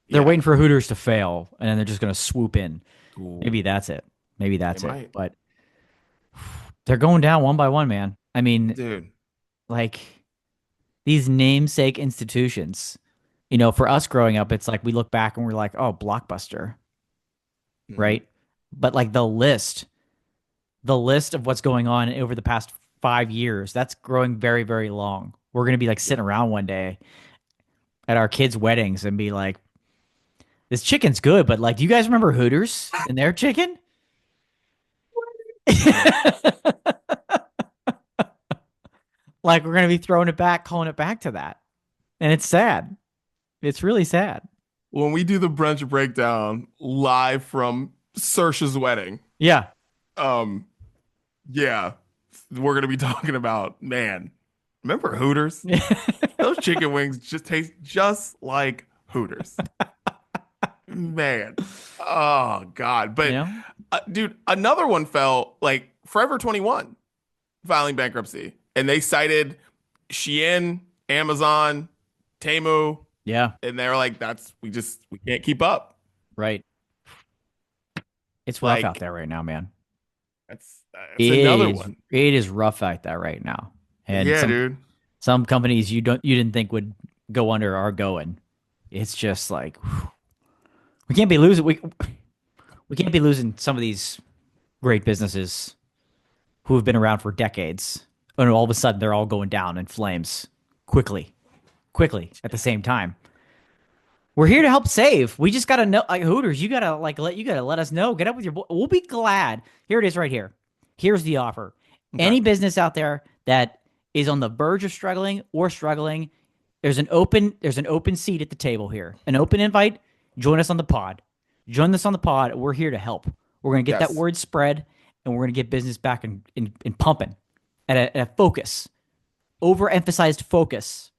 they're
yeah,
waiting for Hooters to fail, and then they're just gonna swoop in.
cool.
Maybe that's it. Maybe
They
that's it.
might,
But they're going down one by one, man. I mean,
dude.
like these namesake institutions. For us growing up, it's like we look back and we're like, oh, Blockbuster,
Mhm.
right? But like the list of what's going on over the past 5 years, that's growing very, very long. We're gonna be like
Yeah.
sitting around one day at our kids' weddings and be like, this chicken's good, but like, do you guys remember Hooters and their chicken? Like we're gonna be throwing it back, calling it back to that. And it's sad. It's really sad.
When we do the brunch breakdown live from Saoirse's wedding,
Yeah.
um, yeah, we're gonna be talking about, man. Remember Hooters? Those chicken wings just taste just like Hooters. Man. Oh God.
you
But
know?
dude, another one fell like Forever 21 filing bankruptcy. And they cited Shein, Amazon, Temu,
Yeah.
and they're like, we can't keep up.
Right. It's rough out
Like
there right now, man.
that's
It
another
is
one.
it is rough out there right now. And
Yeah,
some
dude.
some companies you didn't think would go under are going. It's just like we can't be losing we can't be losing some of these great businesses who have been around for decades. And all of a sudden they're all going down in flames quickly at the same time. We're here to help save. We just gotta know, like Hooters. You gotta let us know. Get up with your boy. We'll be glad. Here it is, right here. Here's the offer.
Okay.
Any business out there that is on the verge of struggling, there's an open seat at the table here. An open invite. Join us on the pod. Join us on the pod. We're here to help. We're gonna get that
Yes.
word spread, and we're gonna get business back in pumping at a focus, overemphasized focus,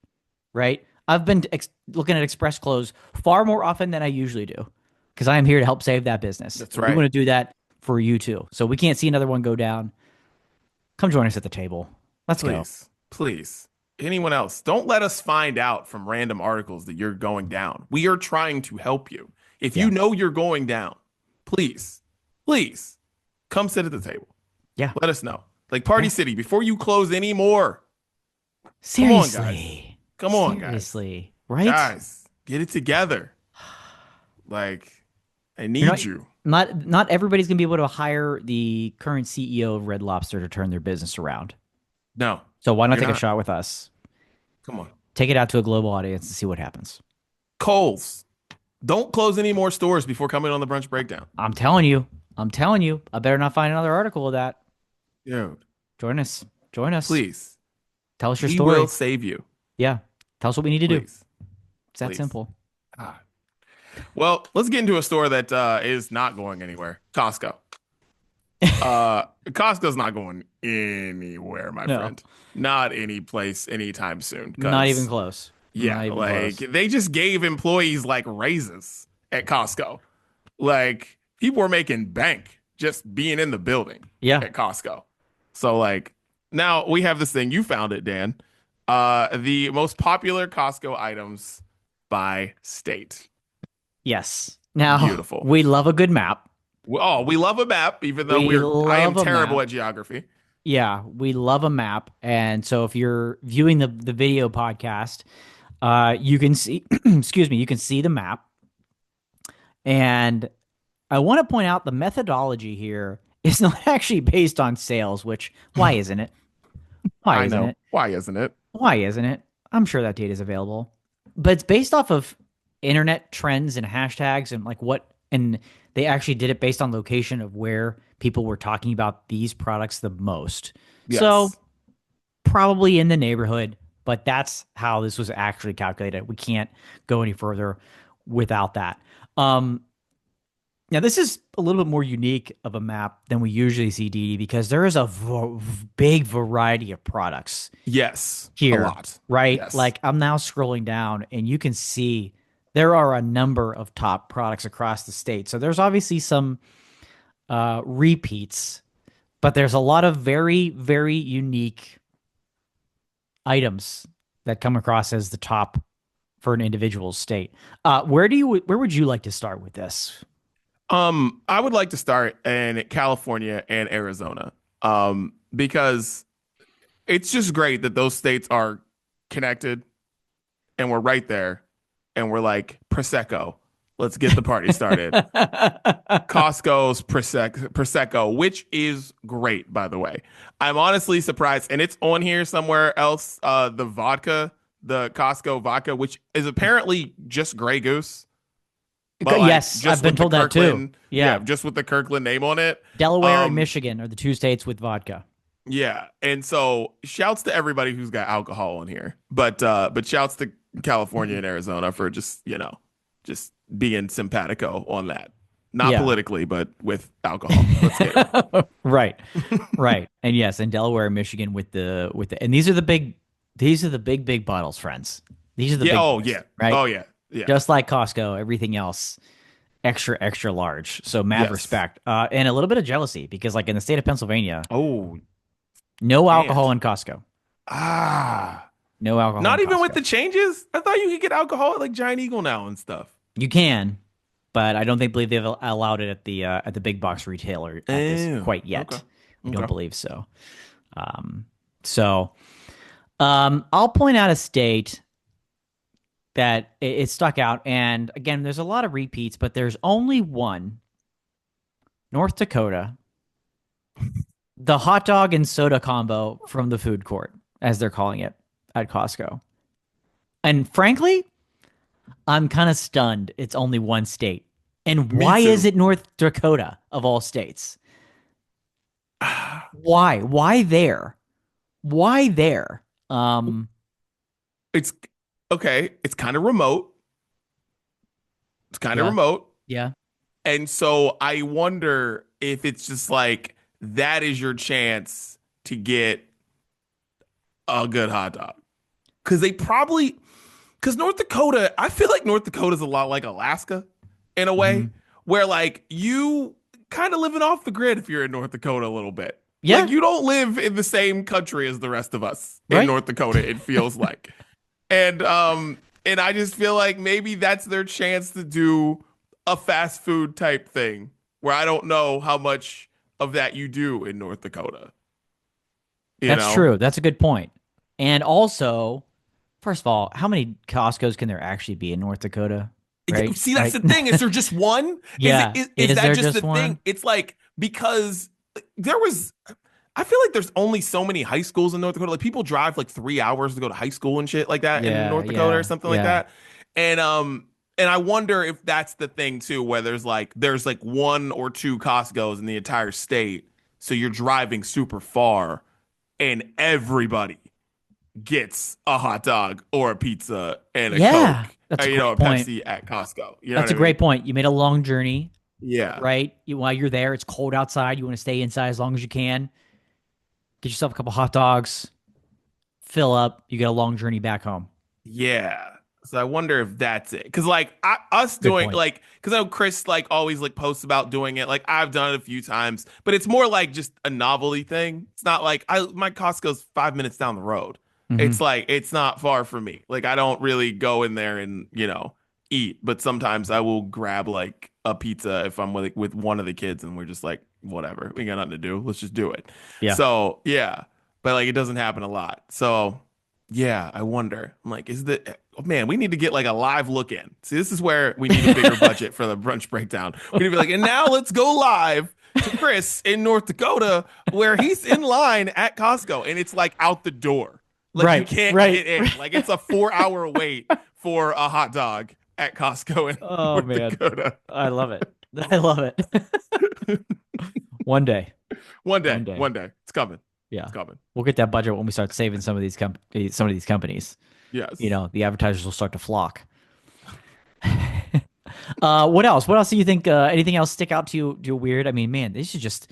right? I've been looking at Express Close far more often than I usually do because I am here to help save that business.
That's
And we
right.
want to do that for you too. So we can't see another one go down. Come join us at the table. Let's go.
Please. Please. Anyone else? Don't let us find out from random articles that you're going down. We are trying to help you. If
Yeah.
you know you're going down, please, please come sit at the table.
Yeah.
Let us know. Like Party
Yeah.
City, before you close any more, come on, guys.
Seriously.
Come on, guys.
Seriously. Right?
Guys, get it together. Like, I
You're
need
not,
you.
not everybody's gonna be able to hire the current CEO of Red Lobster to turn their business around.
No,
So why not
you're
take a
not.
shot with us?
Come on.
Take it out to a global audience and see what happens.
Kohl's, don't close any more stores before coming on the brunch breakdown.
I'm telling you. I'm telling you. I better not find another article of that.
Dude,
Join us. Join us.
please.
Tell us your
We
story.
will save you.
Yeah. Tell us what we need to do.
Please.
It's that
Please.
simple.
Ah. Well, let's get into a store that is not going anywhere. Costco. Costco's not going anywhere, my
No.
friend. Not any place anytime soon.
Not even close.
Yeah,
Not even
like
close.
they just gave employees like raises at Costco. Like people were making bank just being in the building
Yeah.
at Costco. So like now we have this thing. You found it, Dan. The most popular Costco items by state.
Yes. Now,
Beautiful.
we love a good map.
Oh, we love a map, even though
We
I am
love a
terrible
map.
at geography.
Yeah, we love a map. And so if you're viewing the video podcast, you can see, excuse me, you can see the map. And I want to point out the methodology here is not actually based on sales, which why isn't it? Why
I
isn't
know.
it?
Why isn't it?
Why isn't it? I'm sure that data is available, but it's based off of internet trends and hashtags and like what, and they actually did it based on location of where people were talking about these products the most. So
Yes.
probably in the neighborhood, but that's how this was actually calculated. We can't go any further without that. Um, Now, this is a little bit more unique of a map than we usually see, Dee, because there is a big variety of products
Yes. A
here,
lot.
right?
Yes.
Like I'm now scrolling down and you can see there are a number of top products across the state. So there's obviously some repeats, but there's a lot of very, very unique items that come across as the top for an individual state. Where would you like to start with this?
I would like to start in California and Arizona. Because it's just great that those states are connected and we're right there and we're like Prosecco. Let's get the party started. Costco's Prosecco, which is great, by the way. I'm honestly surprised, and it's on here somewhere else. The vodka, the Costco vodka, which is apparently just Grey Goose, but like
Yes, I've
just
been
with the
told that too.
Kirkland, yeah,
Yeah.
just with the Kirkland name on it.
Delaware and
Um,
Michigan are the two states with vodka.
yeah, and so shouts to everybody who's got alcohol on here, but shouts to California and Arizona for just just being simpatico on that. Not
Yeah.
politically, but with alcohol. Let's get it.
Right. Right. And yes, and Delaware and Michigan with the and these are the big bottles, friends. These are the
Yeah.
big
Oh
boys,
yeah.
right?
Oh yeah. Yeah.
Just like Costco, everything else extra extra large. So mad
Yes.
respect. And a little bit of jealousy because like in the state of Pennsylvania,
Oh,
no alcohol
can't.
in Costco.
Ah.
No alcohol in
Not even with
Costco.
the changes? I thought you could get alcohol at like Giant Eagle now and stuff.
You can, but I don't think believe they've allowed it at the big box retailer at this
Oh,
quite
okay.
yet. I don't
Okay.
believe so. Um, so I'll point out a state that it stuck out, and again, there's a lot of repeats, but there's only one, North Dakota, the hot dog and soda combo from the food court, as they're calling it at Costco. And frankly, I'm kind of stunned. It's only one state. And
Me
why is
too.
it North Dakota of all states? Why? Why there? Why there? Um,
It's okay. It's kind of remote. It's kind of
yeah,
remote.
yeah.
And so I wonder if it's just like that is your chance to get a good hot dog. Because because North Dakota, I feel like North Dakota is a lot like Alaska in a way,
Mhm.
where like you kind of living off the grid if you're in North Dakota a little bit.
Yeah,
Like you don't live in the same country as the rest of us in
right.
North Dakota, it feels like. And I just feel like maybe that's their chance to do a fast food type thing where I don't know how much of that you do in North Dakota, you
That's
know?
true. That's a good point. And also, first of all, how many Costco's can there actually be in North Dakota? Right?
See, that's
Like,
the thing. Is there just one?
yeah.
Is
Is
that
there
just the
just
thing?
one?
It's like because there was I feel like there's only so many high schools in North Dakota. Like people drive like 3 hours to go to high school and shit like that in
Yeah,
North Dakota or
yeah,
something like
yeah.
that. And I wonder if that's the thing too, where there's like one or two Costco's in the entire state. So you're driving super far and everybody gets a hot dog or a pizza and a
Yeah.
Coke,
That's a
a
great point.
Pepsi at Costco. You know
That's
what
a
I mean?
great point. You made a long journey,
Yeah.
right? While you're there, it's cold outside. You want to stay inside as long as you can. Get yourself a couple hot dogs, fill up. You get a long journey back home.
Yeah. So I wonder if that's it. Cause like us
Good
doing
point.
like, cause I know Chris like always like posts about doing it. Like I've done it a few times, but it's more like just a novelty thing. It's not like my Costco's 5 minutes down the road.
Hmm.
It's like, it's not far from me. Like I don't really go in there and, eat, but sometimes I will grab like a pizza if I'm with one of the kids and we're just like, whatever, we got nothing to do. Let's just do it.
Yeah.
So yeah, but like it doesn't happen a lot. So yeah, I wonder. I'm like, oh man, we need to get like a live look in. See, this is where we need a bigger budget for the brunch breakdown. We need to be like, and now let's go live to Chris in North Dakota where he's in line at Costco and it's like out the door. Like you
Right.
can't
Right.
get in. Like it's a 4 hour wait for a hot dog at Costco in
Oh
North
man.
Dakota.
I love it. I love it. One day.
One day,
One day.
one day. It's coming.
Yeah.
It's coming.
We'll get that budget when we start saving some of these companies.
Yes.
You know, the advertisers will start to flock. What else? What else do you think? Anything else stick out to you weird? I mean, man, this is just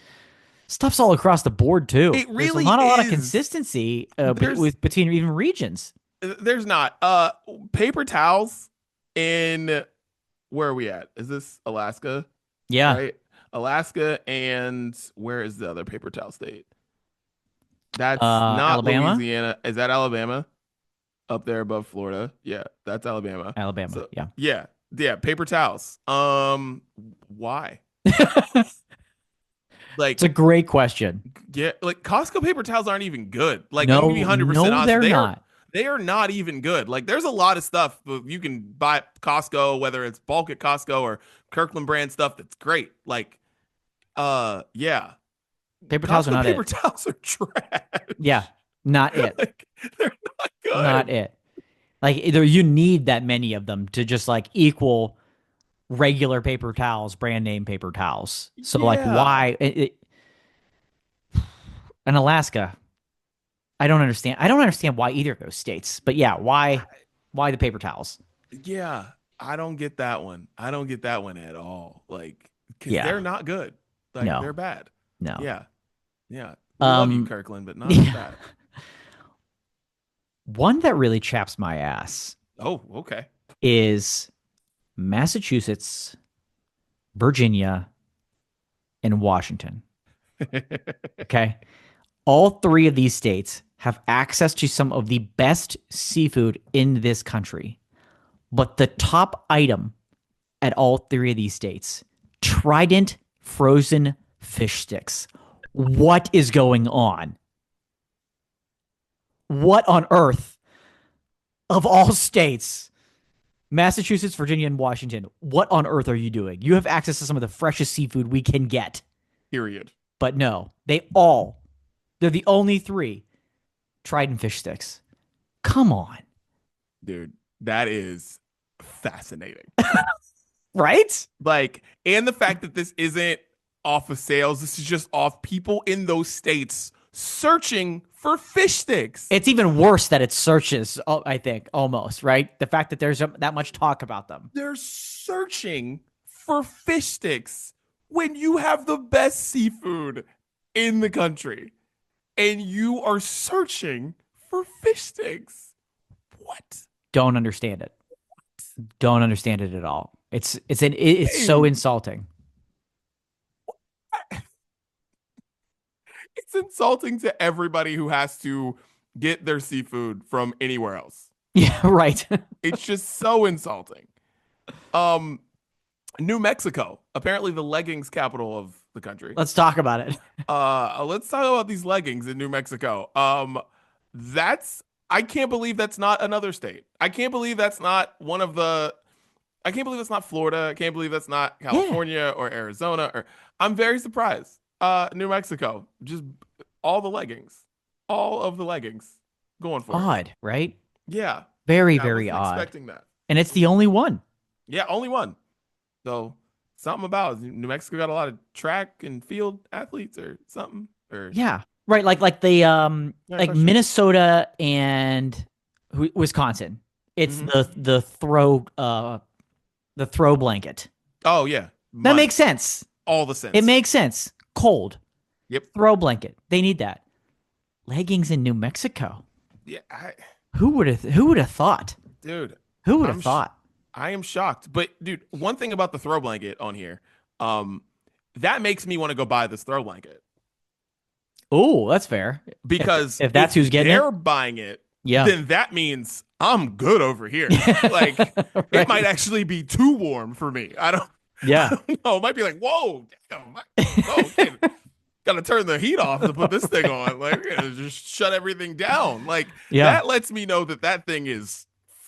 stuff's all across the board too.
It really
There's not a lot of
is.
consistency
There's
between even regions.
there's not paper towels in where are we at? Is this Alaska?
Yeah.
Right? Alaska and where is the other paper towel state? That's not
Alabama?
Louisiana. Is that Alabama? Up there above Florida. Yeah, that's Alabama.
Alabama.
So,
Yeah.
yeah. Yeah, paper towels. Why? Like
It's a great question.
yeah, like Costco paper towels aren't even good. Like
No,
I'm gonna be 100%
no,
honest.
they're not.
They are not even good. Like there's a lot of stuff you can buy at Costco, whether it's bulk at Costco or Kirkland brand stuff that's great. Like yeah.
Paper towels are
Costco
not
paper
it.
towels are trash.
Yeah, not it.
Like they're not good.
Not it. Like either you need that many of them to just like equal regular paper towels, brand name paper towels. So like
Yeah.
why in Alaska? I don't understand. I don't understand why either of those states. But yeah, why the paper towels?
Yeah, I don't get that one. I don't get that one at all. Like, because
Yeah.
they're not good. Like,
No.
they're bad.
No.
Yeah. Yeah. We love you,
Um,
Kirkland, but not
yeah.
that.
One that really chaps my ass
Oh, okay.
is Massachusetts, Virginia, and Washington. Okay. All three of these states have access to some of the best seafood in this country. But the top item at all three of these states, Trident frozen fish sticks. What is going on? What on earth, of all states, Massachusetts, Virginia, and Washington, what on earth are you doing? You have access to some of the freshest seafood we can get.
Period.
But no, they're the only three Trident fish sticks. Come on.
Dude, that is fascinating.
Right?
Like, and the fact that this isn't off of sales, this is just off people in those states searching for fish sticks.
It's even worse that it searches, I think, almost, right? The fact that there's that much talk about them.
They're searching for fish sticks when you have the best seafood in the country and you are searching for fish sticks. What?
Don't understand it. Don't understand it at all. It's so insulting.
It's insulting to everybody who has to get their seafood from anywhere else.
Yeah, right.
It's just so insulting. New Mexico, apparently the leggings capital of the country.
Let's talk about it.
Let's talk about these leggings in New Mexico. I can't believe that's not another state. I can't believe that's not I can't believe that's not Florida. I can't believe that's not California or Arizona. I'm very surprised. New Mexico, just all of the leggings going for it.
Odd, right?
Yeah,
Very,
I
very
wasn't
odd.
expecting that.
And it's the only one.
Yeah, only one. So something about New Mexico got a lot of track and field athletes or something. Or
Yeah. Right, like the like
for sure.
Minnesota and Wisconsin. It's the throw blanket.
Oh yeah,
That makes sense.
all the sense.
It makes sense. Cold.
Yep.
Throw blanket. They need that. Leggings in New Mexico.
Yeah,
Who would have thought?
dude,
Who would
I'm
have thought?
I am shocked. But dude, one thing about the throw blanket on here, that makes me want to go buy this throw blanket
Oh, that's fair.
because
If that's who's getting
they're
it,
buying it,
yeah,
then that means I'm good over here. Like it might
Right.
actually be too warm for me. I
Yeah.
don't know. It might be like, whoa, damn, whoa, okay, gotta turn the heat off to put this thing on. Like, we gotta just shut everything down. Like
Yeah.
that lets me know that that thing is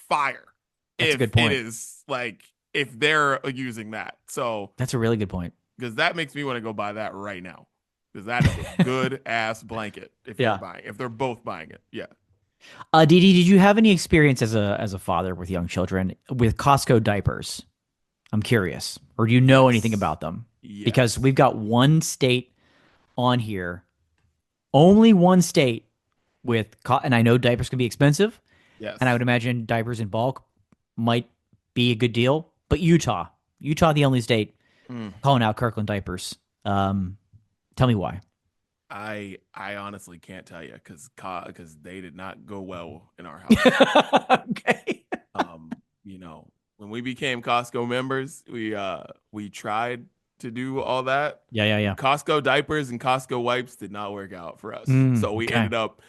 fire.
That's a
If
good
it
point.
is like if they're using that, so
That's a really good point.
because that makes me want to go buy that right now because that is a good ass blanket.
Yeah.
If they're both buying it, yeah.
Didi, did you have any experience as a father with young children with Costco diapers? I'm curious. Or do you know anything
Yes.
about them? Because
Yes.
we've got one state on here, only one state and I know diapers can be expensive, and I would
Yes.
imagine diapers in bulk might be a good deal. But Utah, the only state
Mm.
calling out Kirkland diapers. Tell me why.
I honestly can't tell you because they did not go well in our house.
Okay.
You know, when we became Costco members, we tried to do all that.
Yeah, yeah, yeah.
Costco diapers and Costco wipes did not work out for us. So we
Okay.
ended up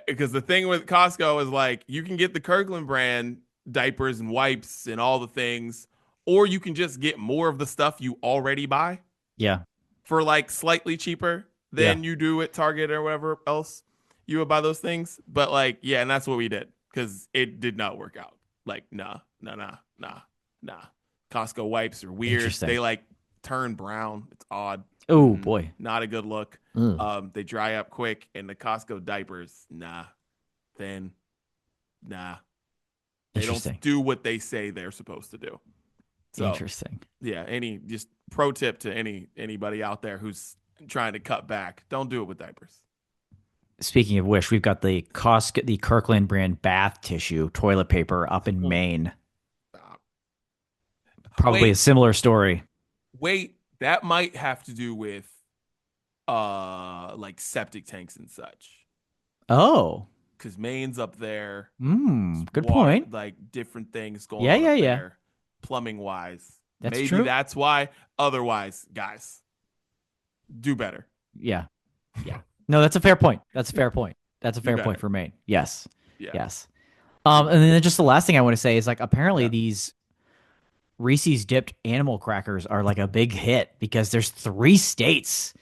because the thing with Costco is like you can get the Kirkland brand diapers and wipes and all the things, or you can just get more of the stuff you already buy
Yeah,
for like slightly cheaper
yeah.
than you do at Target or wherever else you would buy those things. But like, yeah, and that's what we did because it did not work out. Like, nah, nah, nah, nah, nah. Costco wipes are weird.
Interesting.
They like turn brown. It's odd.
Oh boy.
Not a good look.
Ugh.
They dry up quick, and the Costco diapers, nah, thin, nah. They
Interesting.
don't do what they say they're supposed to do. So
Interesting.
yeah, any just pro tip to anybody out there who's trying to cut back, don't do it with diapers.
Speaking of which, we've got the Kirkland brand bath tissue toilet paper up in Maine.
Stop.
Probably a
Wait,
similar story.
wait, that might have to do with like septic tanks and such.
Oh.
Because Maine's up there,
Good
water
point.
like different things going
Yeah,
on
yeah,
up
yeah.
there, plumbing wise.
That's
Maybe
true.
that's why. Otherwise, guys, do better.
Yeah. Yeah. No, that's a fair point. That's a fair point. That's a
Do
fair point
better.
for Maine. Yes.
Yeah.
Yes.
Do
And
better.
then just the last thing I want to say is like apparently
Yeah.
these Reese's dipped animal crackers are like a big hit because there's 3 states,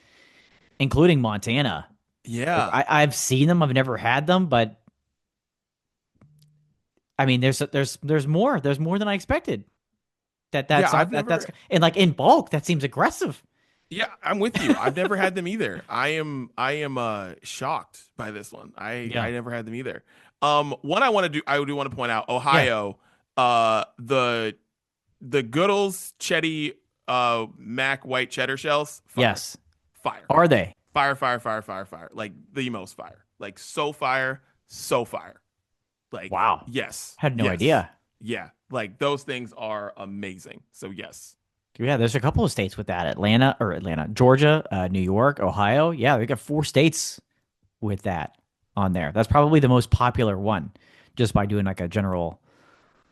including Montana. Like,
Yeah.
I've seen them, I've never had them, but I mean, there's more. There's more than I expected.
Yeah.
That's
I've
not that that's
never.
and like in bulk, that seems aggressive.
Yeah, I'm with you. I've never had them either. I am shocked by this one.
Yeah.
I never had them either. One I do want to point out
Yeah.
Ohio, the Goodles Chetty Mac white cheddar shells, fire.
Yes.
Fire.
Are they?
Fire, fire, fire, fire, fire. Like the most fire. Like so fire, so fire. Like
Wow.
yes.
Had no
Yes.
idea.
Yeah. Like those things are amazing. So yes.
Yeah, there's a couple of states with that. Atlanta, Georgia, New York, Ohio. Yeah, they got 4 states with that on there. That's probably the most popular one, just by doing like a general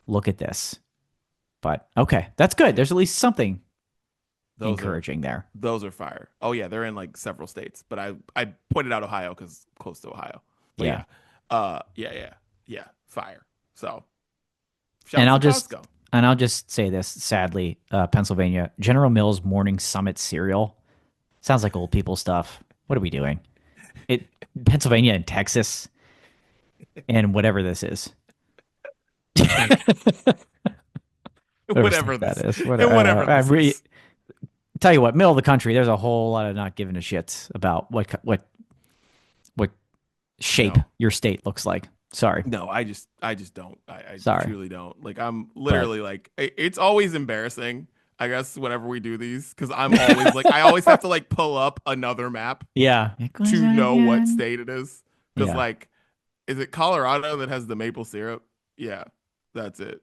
look at this. But okay, that's good. There's at least something
Those are
encouraging there.
Those are fire. Oh yeah, they're in like several states, but I pointed out Ohio because close to Ohio. But
Yeah.
yeah, yeah, fire. So shout
And
out
I'll
to
just
Costco.
and I'll just say this, sadly, Pennsylvania, General Mills Morning Summit cereal. Sounds like old people stuff. What are we doing? It Pennsylvania and Texas and whatever this is. Whatever
Whatever
state that
this,
is.
and whatever this is.
Tell you what, middle of the country, there's a whole lot of not giving a shit about what shape
No,
your state looks like. Sorry.
no, I just don't. I
Sorry.
truly don't. Like I'm
But
literally like it's always embarrassing. I guess whenever we do these, because I'm always like I always have to like pull up another map
yeah.
to know what state it is. Because
Yeah.
like, is it Colorado that has the maple syrup? Yeah, that's it.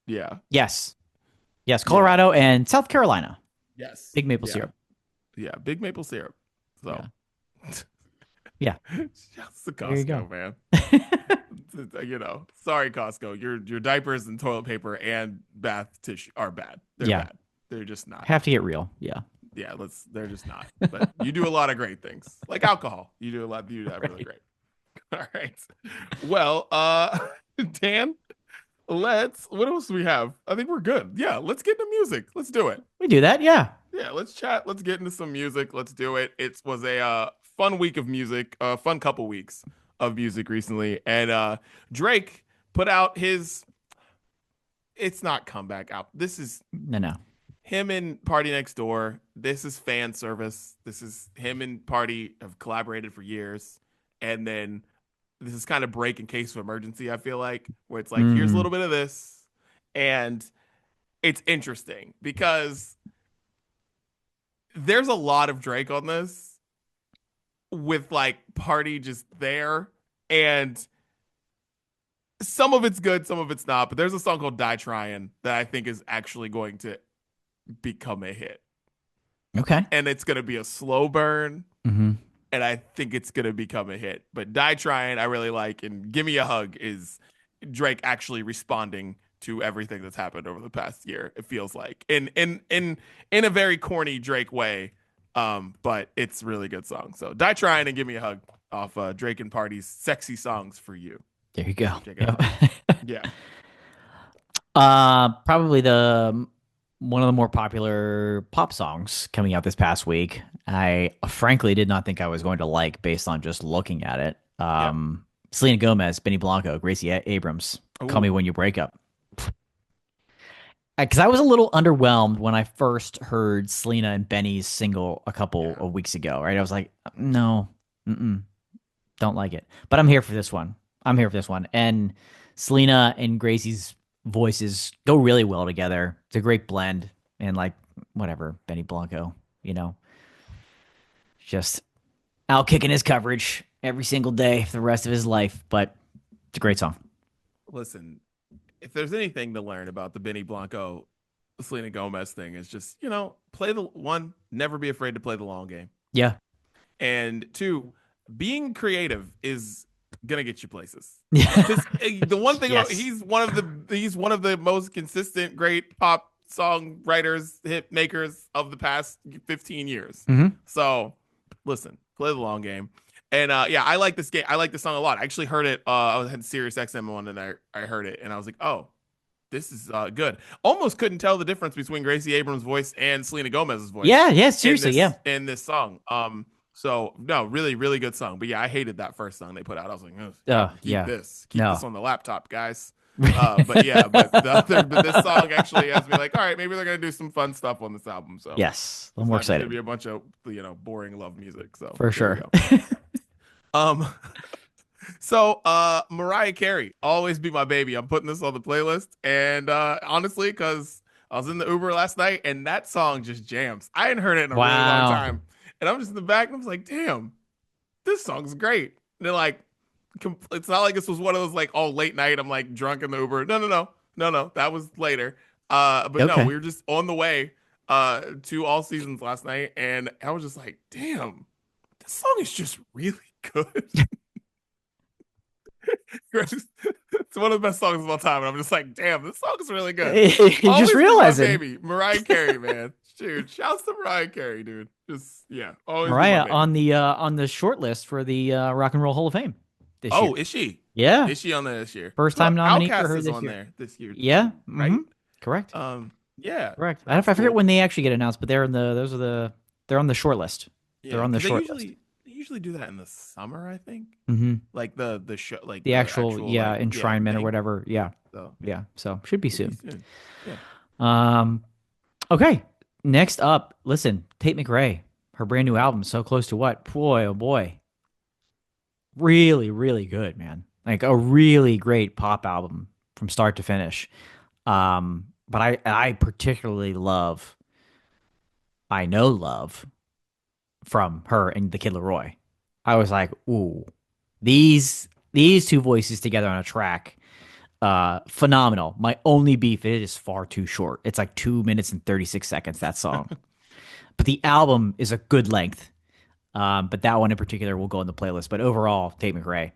Yeah.
Yes. Yes,
Yeah.
Colorado and South Carolina.
Yes.
Big maple
Yeah.
syrup.
Yeah. Big maple syrup. So,
Yeah.
shouts to
There you go.
Costco, man. You know, sorry, Costco. Your diapers and toilet paper and bath tissue are bad. They're
Yeah.
bad. They're just not.
Have to get real. Yeah.
Yeah. They're just not. But you do a lot of great things, like alcohol. You do a lot. You do that really
Right.
great. All right. Well, Dan, what else do we have? I think we're good. Yeah, let's get into music. Let's do it.
We do that, yeah.
Yeah, let's chat. Let's get into some music. Let's do it. It was a fun week of music, fun couple weeks of music recently. And Drake put out his it's not comeback album. This is
No.
him and Party Next Door. This is fan service. This is him and Party have collaborated for years. And then this is kind of break in case of emergency, I feel like, where it's like, here's a little bit of this. And it's interesting because there's a lot of Drake on this with like Party just there. And some of it's good, some of it's not. But there's a song called Die Tryin' that I think is actually going to become a hit.
Okay.
And it's going to be a slow burn.
Mm-hmm.
And I think it's going to become a hit. But Die Tryin' I really like. And Gimme a Hug is Drake actually responding to everything that's happened over the past year, it feels like. In a very corny Drake way. But it's a really good song. So Die Tryin' and Gimme a Hug off Drake and Party's Sexy Songs for You.
There you go.
Check it out. Yeah.
Probably one of the more popular pop songs coming out this past week. I frankly did not think I was going to like based on just looking at it. Selena Gomez, Benny Blanco, Gracie Abrams, Call Me When You Break Up. Because I was a little underwhelmed when I first heard Selena and Benny's single a couple of weeks ago, right? I was like, no, don't like it. But I'm here for this one. And Selena and Gracie's voices go really well together. It's a great blend. And like, whatever, Benny Blanco, just out kicking his coverage every single day for the rest of his life. But it's a great song.
Listen, if there's anything to learn about the Benny Blanco, Selena Gomez thing, is just, play never be afraid to play the long game.
Yeah.
And two, being creative is gonna get you places.
Yeah.
The one thing he's one of the most consistent great pop songwriters, hit makers of the past 15 years.
Mm-hmm.
So listen, play the long game. And I like this game. I like this song a lot. I actually heard it. I had Sirius XM on, and I heard it, and I was like, oh, this is good. Almost couldn't tell the difference between Gracie Abrams' voice and Selena Gomez's voice.
Yeah, seriously,
in this song. So no, really, really good song. But yeah, I hated that first song they put out. I was like, keep this on the laptop, guys. But this song actually has me like, all right, maybe they're gonna do some fun stuff on this album. So
yes, I'm more excited.
It's gonna be a bunch of boring love music. So
for sure.
So Mariah Carey, Always Be My Baby. I'm putting this on the playlist, and honestly, because I was in the Uber last night, and that song just jams. I hadn't heard it in a really long time, and I'm just in the back, and I was like, damn, this song's great. And they're like, it's not like this was one of those like all late night. I'm like drunk in the Uber. No. That was later. But no, we were just on the way to All Seasons last night, and I was just like, damn, this song is just really good. It's one of the best songs of all time, and I'm just like, damn, this song is really good.
You just realize it,
baby. Mariah Carey, man, dude. Shouts to Mariah Carey, dude. Just
Mariah on the short list for the Rock and Roll Hall of Fame this year.
Oh, is she?
Yeah,
is she on there this year?
First time nominee
Outkast
for her
is
this
on
year.
there this year.
Yeah,
right.
Correct.
Yeah,
correct. I forget when they actually get announced, but they're on the short list.
Yeah,
they're on the short list.
They usually do that in the summer, I think.
Mm-hmm.
Like the show, like
the actual enshrinement or whatever. Yeah. So should be soon.
Yeah.
Okay. Next up, listen, Tate McRae, her brand new album, So Close to What? Boy, oh boy. Really, really good, man. Like a really great pop album from start to finish. But I particularly love from her and the Kid Laroi. I was like, ooh, these two voices together on a track, phenomenal. My only beef, it is far too short. It's like 2 minutes and 36 seconds, that song. But the album is a good length. But that one in particular will go on the playlist. But overall, Tate McRae,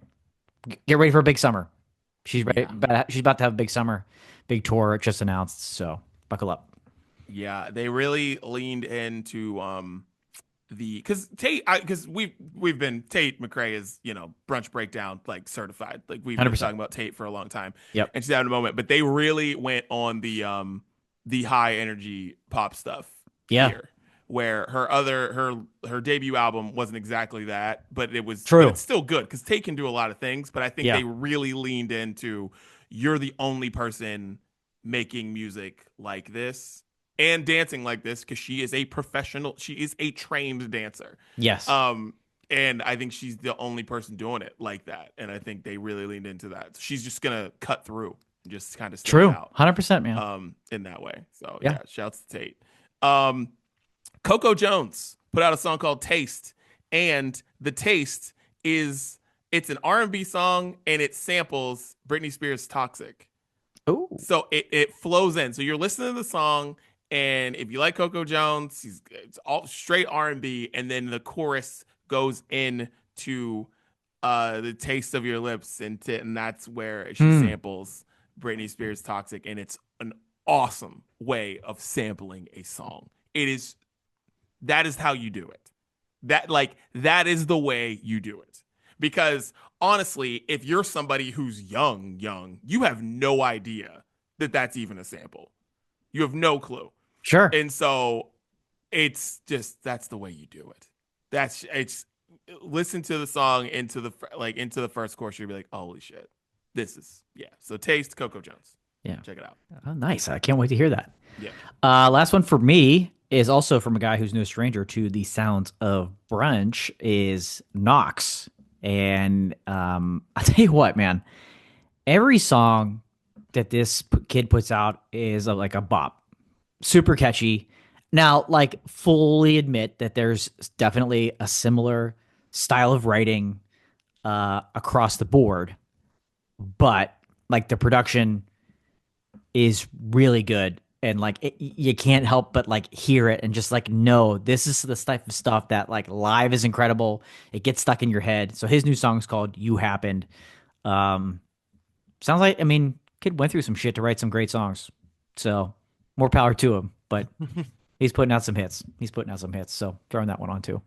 get ready for a big summer. She's ready. She's about to have a big summer, big tour just announced. So buckle up.
Yeah, they really leaned into because we've been Tate McRae is brunch breakdown like certified, like we've been
100%.
talking about Tate for a long time,
Yep.
and she's having a moment, but they really went on the high energy pop stuff
Yeah.
here, where her debut album wasn't exactly that, but
True.
it's still good because Tate can do a lot of things, but I think
Yeah.
they really leaned into you're the only person making music like this and dancing like this because she is a professional. She is a trained dancer.
Yes.
And I think she's the only person doing it like that. And I think they really leaned into that. So she's just gonna cut through and just kind of stand
True.
out.
100%, man.
In that way. So
Yeah.
yeah, shouts to Tate. Coco Jones put out a song called Taste, and the taste is it's an R&B song and it samples Britney Spears' Toxic.
Oh.
So it flows in. So you're listening to the song, and if you like Coco Jones, it's all straight R&B, and then the chorus goes in to the taste of your lips, and that's where she samples Britney Spears' Toxic, and it's an awesome way of sampling a song. That is how you do it. That is the way you do it. Because honestly, if you're somebody who's young, you have no idea that that's even a sample. You have no clue.
Sure.
And so it's just that's the way you do it. It's listen to the song into the first chorus, you'll be like, holy shit. This is So Taste, Coco Jones.
Yeah.
Check it out.
Oh, nice. I can't wait to hear that.
Yeah.
Last one for me is also from a guy who's no stranger to the sounds of brunch is Knox. And I'll tell you what, man, every song that this kid puts out is like a bop, super catchy. Now, like, fully admit that there's definitely a similar style of writing across the board, but like the production is really good. And like you can't help but like hear it and just like know this is the type of stuff that like live is incredible. It gets stuck in your head. So his new song is called "You Happened." Sounds like kid went through some shit to write some great songs. So more power to him. But he's putting out some hits. So throwing that one on too.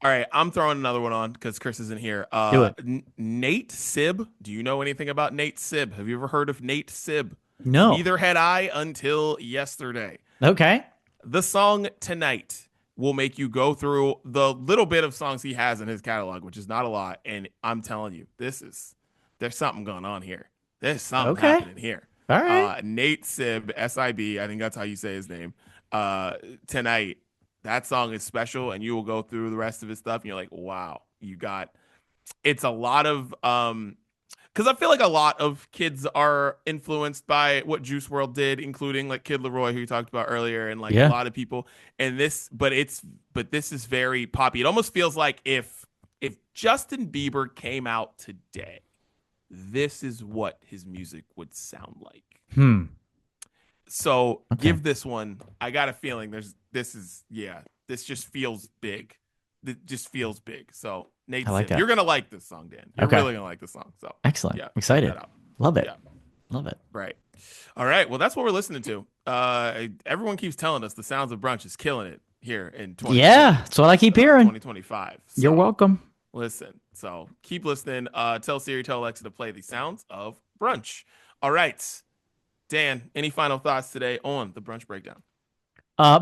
All right, I'm throwing another one on because Chris isn't here.
Do it.
Nate Sibb. Do you know anything about Nate Sibb? Have you ever heard of Nate Sibb?
No.
Neither had I until yesterday.
Okay.
The song Tonight will make you go through the little bit of songs he has in his catalog, which is not a lot. And I'm telling you, there's something going on here. There's something happening here.
All right.
Nate Sibb, S-I-B, I think that's how you say his name. Tonight, that song is special, and you will go through the rest of his stuff, and you're like, wow, it's a lot of because I feel like a lot of kids are influenced by what Juice World did, including like Kid Leroy, who you talked about earlier, and like a lot of people. And this is very poppy. It almost feels like if Justin Bieber came out today, this is what his music would sound like. So give this one. I got a feeling this just feels big. It just feels big. So Nate, you're gonna like this song, Dan. You're really gonna like this song. So
excellent.
Yeah,
excited. Love it.
Yeah.
Love it.
Right. All right. Well, that's what we're listening to. Everyone keeps telling us the sounds of brunch is killing it here in 20.
Yeah, that's what I keep hearing.
2025. So,
you're welcome.
Listen. So keep listening. Tell Siri, tell Alexa to play the sounds of brunch. All right. Dan, any final thoughts today on the brunch breakdown?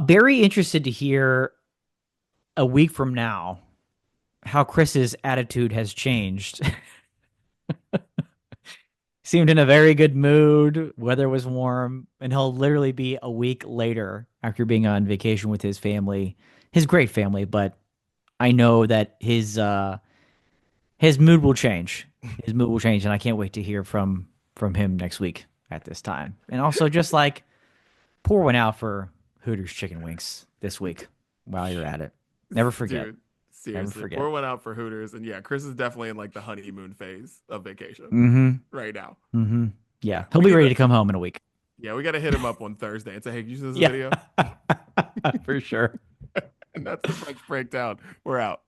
Very interested to hear a week from now how Chris's attitude has changed. Seemed in a very good mood. Weather was warm, and he'll literally be a week later after being on vacation with his family, his great family. But I know that his mood will change. His mood will change, and I can't wait to hear from him next week at this time. And also, just like pour one out for Hooters chicken wings this week while you're at it. Never forget.
Dude, seriously,
never forget.
Pour one out for Hooters, and yeah, Chris is definitely in like the honeymoon phase of vacation right now.
Yeah, he'll be ready to come home in a week.
Yeah, we got to hit him up on Thursday and say, "Hey, can you see this video?"
For sure.
And that's the Brunch breakdown. We're out.